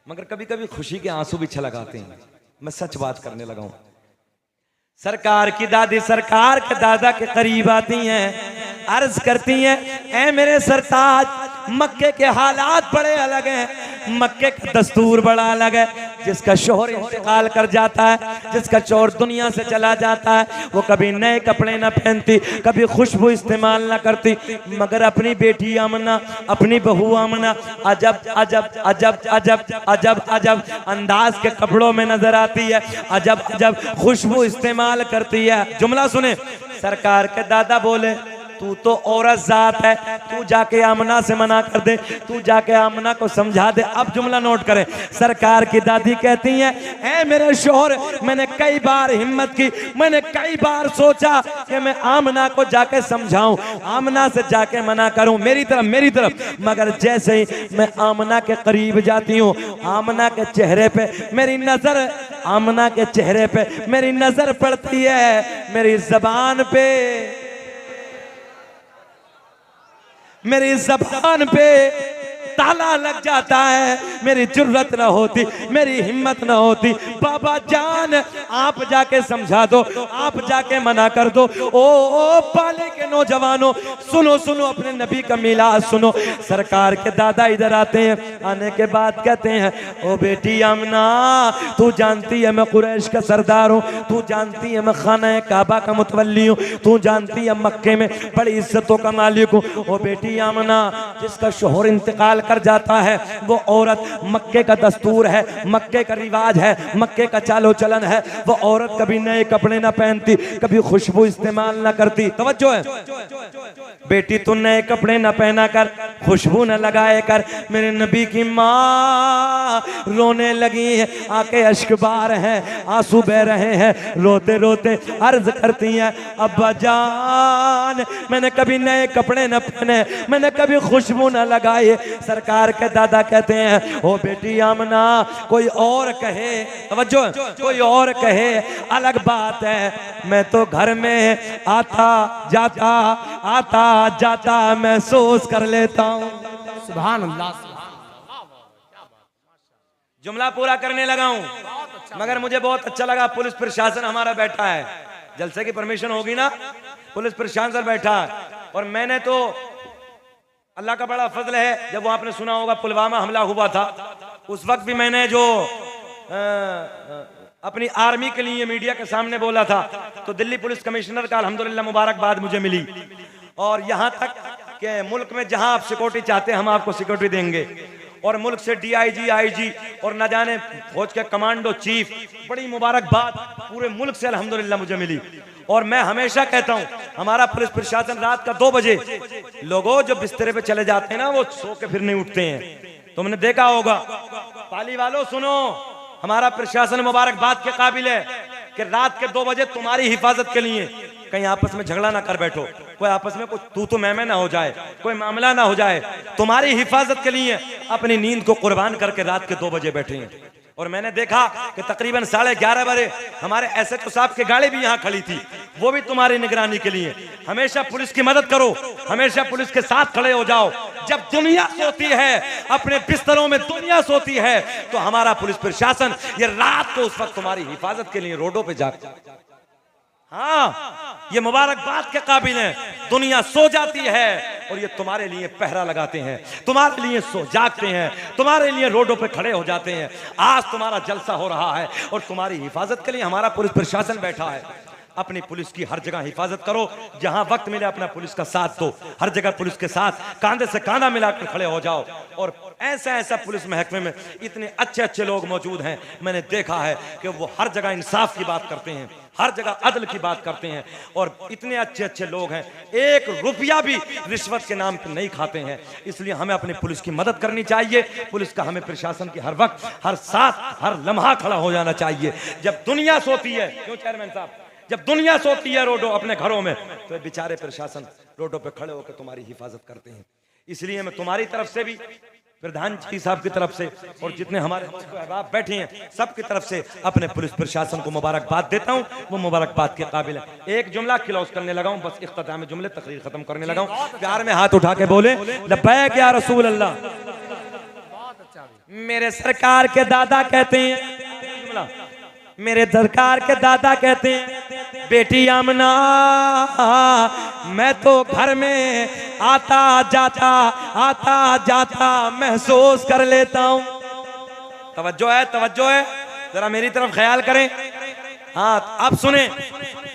मगर कभी कभी खुशी के आंसू भी छलकाते हैं। मैं सच बात करने लगा हूं। सरकार की दादी सरकार के दादा के करीब आती हैं, अर्ज करती हैं, ऐ मेरे सरताज, मक्के के हालात बड़े अलग हैं, मक्के का दस्तूर बड़ा अलग है। जिसका शोहर इंतकाल कर जाता है, जिसका शोहर दुनिया से चला जाता है, वो कभी नए कपड़े ना पहनती, कभी खुशबू इस्तेमाल ना करती, मगर अपनी बेटी आमना, अपनी बहू आमना अजब अजब अजब अजब अजब अजब अंदाज के कपड़ों में नजर आती है, अजब अजब खुशबू इस्तेमाल करती है। जुमला सुने, सरकार के दादा बोले, तू तो औरत जात है, तू जाके आमना से मना कर दे, तू जाके आमना को समझा दे। अब जुमला नोट करें, सरकार की दादी कहती हैं, ऐ मेरे शोहर, मैंने कई बार हिम्मत की, मैंने कई बार सोचा कि मैं आमना को जाके समझाऊं, आमना से जाके मना करूं, मेरी तरफ, मगर जैसे ही मैं आमना के करीब जाती हूं, आमना के चेहरे पे मेरी नजर, आमना के चेहरे पे मेरी नजर पड़ती है, मेरी जबान पे, मेरी ज़बान पे ताला लग जाता है, मेरी जुर्रत ना होती, मेरी हिम्मत ना होती। बाबा जान आप जाके समझा दो, आप जाके मना कर दो। ओ पाले के नौजवानों, सुनो सुनो, अपने नबी का मिलाद सुनो। सरकार के दादा इधर आते हैं, आने के बाद कहते हैं, ओ बेटी आमना, तू जानती है मैं कुरैश का सरदार हूँ, तू जानती है मैं खाना काबा का मुतवल्ली हूँ, तू जानती है मक्के में बड़ी इज्जतों का मालिक हूँ। ओ बेटी आमना, जिसका शोहर इंतकाल कर जाता है, वो औरत, मक्के का दस्तूर है, मक्के का रिवाज है, मक्के का चालो चलन है, वो औरत कभी नए कपड़े ना पहनती, कभी खुशबू इस्तेमाल ना करती। तवज्जो है बेटी, तू नए कपड़े ना पहना कर, खुशबू ना लगाए कर। मेरे नबी की माँ रोने लगी है, आके अश्कबार हैं, आंसू बह रहे हैं, रोते रोते अर्ज करती हैं, अब्बा जान, मैंने कभी नए कपड़े ना पहने, मैंने कभी खुशबू ना लगाए। सरकार के दादा कहते हैं, ओ बेटी आमना कोई और कहे, तवज्जो, कोई और कहे अलग बात है, मैं तो घर में आता जाता महसूस कर लेता हूँ। सुभान अल्लाह। जुमला पूरा करने लगा हूँ, मगर मुझे बहुत अच्छा लगा। पुलिस प्रशासन हमारा बैठा है, जलसे की परमिशन होगी ना, पुलिस प्रशासन बैठा है। और मैंने तो अल्लाह का बड़ा फजल है, जब वो आपने सुना होगा पुलवामा हमला हुआ था, उस वक्त भी मैंने जो अपनी आर्मी के लिए मीडिया के सामने बोला था, तो दिल्ली पुलिस कमिश्नर का अल्हम्दुलिल्लाह मुबारकबाद मुझे मिली। और यहाँ तक कि मुल्क में जहाँ आप सिक्योरिटी चाहते हैं हम आपको सिक्योरिटी देंगे। और मुल्क से DIG IG और न जाने फौज के कमांडो चीफ, बड़ी मुबारकबाद पूरे मुल्क से अल्हम्दुलिल्लाह मुझे मिली। और मैं हमेशा कहता हूँ हमारा पुलिस प्रशासन रात का 2 बजे लोगों जो बिस्तरे पे चले जाते हैं ना, वो सो के फिर नहीं उठते हैं, तुमने देखा होगा। पाली वालों सुनो, हमारा प्रशासन मुबारकबाद के काबिल है कि रात के 2 बजे तुम्हारी हिफाजत के लिए कहीं आपस में झगड़ा ना कर बैठो, कोई आपस में कुछ तू मैं ना हो जाए, कोई मामला ना हो जाए। तुम्हारी हिफाजत के लिए अपनी नींद को कुर्बान करके रात के 2 बजे बैठे हैं। और मैंने देखा कि तकरीबन 11:30 बजे हमारे SHO साहब की गाड़ी भी यहाँ खड़ी थी, वो भी तुम्हारी निगरानी के लिए। हमेशा पुलिस की मदद करो, हमेशा पुलिस के साथ खड़े हो जाओ। जब दुनिया सोती है, अपने बिस्तरों में दुनिया सोती है, तो हमारा पुलिस प्रशासन ये रात को उस वक्त तुम्हारी हिफाजत के लिए रोडों पे जागता है। हाँ, ये मुबारकबाद के काबिल है। दुनिया सो जाती है और ये तुम्हारे लिए पहरा लगाते हैं, तुम्हारे लिए सो जागते हैं, तुम्हारे लिए रोडों पे खड़े हो जाते हैं। आज तुम्हारा जलसा हो रहा है और तुम्हारी हिफाजत के लिए हमारा पुलिस प्रशासन बैठा है। अपनी पुलिस की हर जगह हिफाजत करो, जहां वक्त मिले अपना पुलिस का साथ दो, हर जगह पुलिस के साथ कांधे से कांधा मिलाकर खड़े हो जाओ। और ऐसा पुलिस महकमे में इतने अच्छे लोग मौजूद हैं, मैंने देखा है कि वो हर जगह इंसाफ की बात करते हैं, हर जगह अदल की बात करते हैं। और इतने अच्छे लोग हैं, 1 रुपया भी रिश्वत के नाम पर नहीं खाते हैं। इसलिए हमें अपनी पुलिस की मदद करनी चाहिए। पुलिस का हमें प्रशासन की हर वक्त, हर साथ, हर लम्हा खड़ा हो जाना चाहिए। जब दुनिया सोती है, क्यों चेयरमैन साहब, जब दुनिया सोती है रोडों अपने घरों में, तो बेचारे प्रशासन रोडों पे खड़े होकर तुम्हारी हिफाजत करते हैं। इसलिए मैं तुम्हारी तरफ से भी, प्रधान जी साहब की तरफ से और जितने हमारे अहबाब बैठे हैं सबकी तरफ से अपने पुलिस प्रशासन को मुबारकबाद देता हूं। वो मुबारकबाद के काबिल है। एक जुमला क्लोज करने लगा हूं, बस इख्तिताम जुमले तकरीर खत्म करने लगा हूं। प्यार में हाथ उठा के बोले लब्बैक या रसूल अल्लाह। मेरे सरकार के दादा कहते हैं, जुमला मेरे सरकार के दादा कहते हैं, बेटी आमना मैं तो घर में आता जाता महसूस कर लेता हूं। तवज्जो है, जरा मेरी तरफ ख्याल करें। हाँ, अब सुने,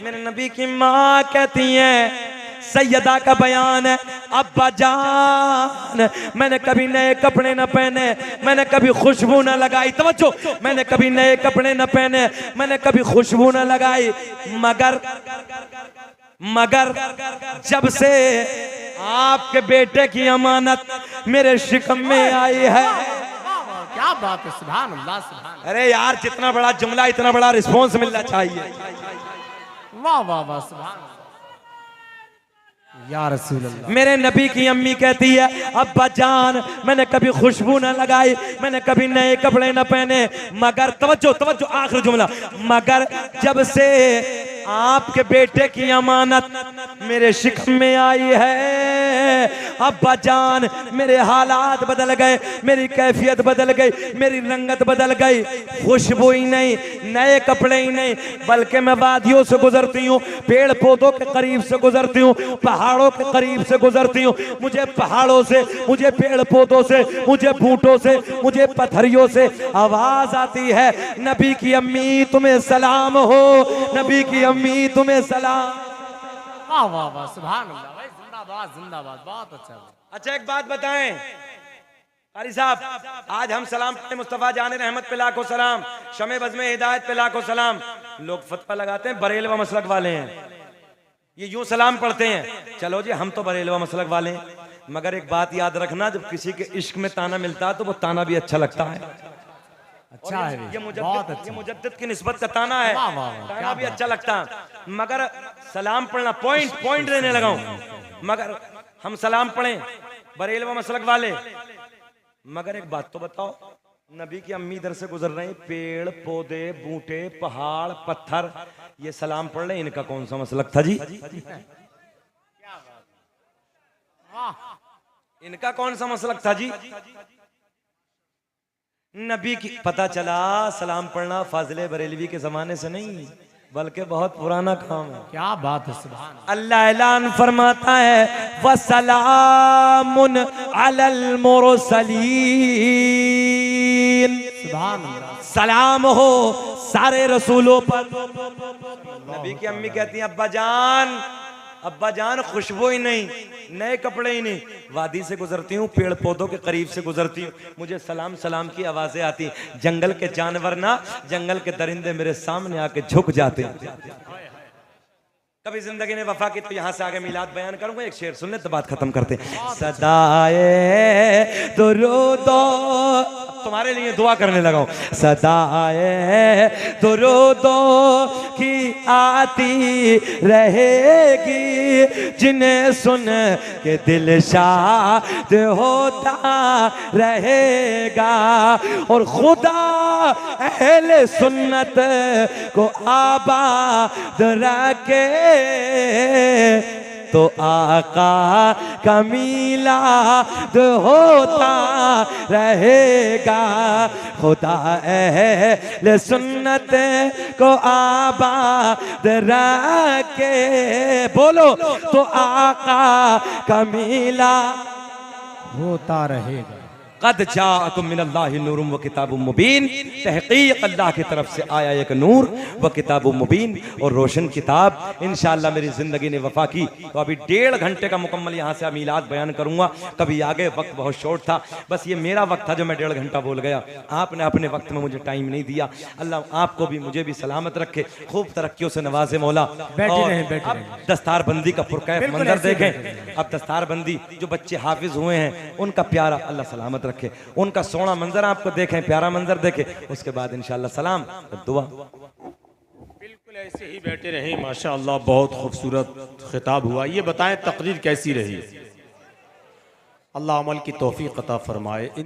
मेरे नबी की माँ कहती हैं, सैयदा का बयान है, अब्बा जान मैंने कभी नए कपड़े न पहने, मैंने कभी खुशबू न लगाई, तवज्जो, मैंने कभी नए कपड़े न पहने, मैंने कभी खुशबू न लगाई, मगर जब से आपके बेटे की अमानत मेरे शिकम में आई है। क्या बात है, सुभान अल्लाह, सुभान। अरे यार, जितना बड़ा जुमला इतना बड़ा रिस्पॉन्स मिलना चाहिए। वाह वाह वाह, सुभान या रसूल अल्लाह। मेरे नबी की अम्मी कहती है, अब्बा जान मैंने कभी खुशबू न लगाई, मैंने कभी नए कपड़े न पहने, मगर तवज्जो आखिरी जुमला, मगर जब से आपके बेटे की अमानत मेरे शिकम में आई है, अब्बा जान मेरे हालात बदल गए, मेरी कैफियत बदल गई, मेरी रंगत बदल गई। खुशबू ही नहीं, नए कपड़े ही नहीं, बल्कि मैं वादियों से गुजरती हूँ, पेड़ पौधों के करीब से गुजरती हूँ, पहाड़ों के करीब से गुजरती हूँ। मुझे पहाड़ों से, मुझे पेड़ पौधों से, मुझे बूटों से, मुझे पत्थरियों से आवाज आती है, नबी की अम्मी तुम्हें सलाम हो, नबी की अम्मी तुम्हें सलाम। वाह वाह वाह, सुभान अल्लाह भाई, जिंदाबाद जिंदाबाद, बहुत अच्छा। अच्छा, एक बात बताएं कारी साहब, आज हम सलाम पढ़े मुस्तफा जाने रहमत पे लाखों सलाम, शमे बज़्मे हिदायत पे लाखों सलाम। लोग फतवा लगाते हैं बरेलवा मसलक वाले हैं, ये यूं सलाम पढ़ते हैं। चलो जी, हम तो बरेलवा मसलक वाले हैं, मगर एक बात याद रखना, जब किसी के इश्क में ताना मिलता है तो वो ताना भी अच्छा लगता है। अच्छा है, ये मुजद्दिद की निस्बत का ताना है, ताना भी अच्छा लगता है। मगर सलाम पढ़ना, पॉइंट देने लगा हूं, मगर हम सलाम पढ़ें बरेलवा मसलक वाले, मगर एक बात तो बताओ, नबी की अम्मी इधर से गुजर रहे हैं, पेड़ पौधे बूटे पहाड़ पत्थर ये सलाम पढ़ रहे, इनका कौन सा मसलक था जी? इनका कौन सा मसलक था जी? नबी की पता चला सलाम पढ़ना फाजिले बरेलवी के जमाने से नहीं बल्कि बहुत पुराना काम है। क्या बात है, सुभान अल्लाह ऐलान फरमाता है वसलामुन अलल मुरसलीन, सुभान अल्लाह। सलाम हो सारे रसूलों पर। नबी की अम्मी कहती हैं अब्बा जान खुशबू ही नहीं, नए कपड़े ही नहीं, वादी से गुजरती हूँ, पेड़ पौधों के करीब से गुजरती हूँ, मुझे सलाम सलाम की आवाजें आती, जंगल के जानवर ना जंगल के दरिंदे मेरे सामने आके झुक जाते हैं। कभी जिंदगी ने वफा की तो यहाँ से आगे मिलाद बयान करूंगा, एक शेर सुन ले तो बात खत्म करते। सदाए दुरूदो, तुम्हारे लिए दुआ करने लगा हूं, सदाए दुरूदो की आती रहेगी, जिन्हें सुन के दिल शाद होता रहेगा, और खुदा अहले सुन्नत को आबाद रखे तो आका का मिलाद होता रहेगा, खुदा अहले सुन्नत को आबाद रखे, बोलो तो आका का मिलाद होता रहेगा। कद जाअकुम मिनल्लाहि नूरुम व किताबुम मुबीन, तहकीक अल्लाह की तरफ से आया एक नूर व किताबुम मुबीन और रोशन किताब। इंशाअल्लाह मेरी जिंदगी ने वफा की तो अभी 1.5 घंटे का मुकम्मल यहाँ से मीलाद बयान करूंगा, कभी आगे वक्त बहुत शॉर्ट था, बस ये मेरा वक्त था जो मैं 1.5 घंटा बोल गया, आपने अपने वक्त में मुझे टाइम नहीं दिया। अल्लाह आपको भी मुझे भी सलामत रखे, खूब तरक्कियों से नवाजे मौला। अब दस्तारबंदी का पुरकैफ मंजर देखें, अब दस्तारबंदी जो बच्चे हाफिज हुए हैं उनका प्यारा अल्लाह सलामत रखे, उनका सोना मंजर आपको देखें, प्यारा मंजर देखें, उसके बाद इंशाअल्लाह सलाम दुआ। बिल्कुल ऐसे ही बैठे रहे, माशाअल्लाह बहुत खूबसूरत खिताब हुआ। ये बताएं तकरीर कैसी रही? अल्लाह अमल की तौफीक अता फरमाए।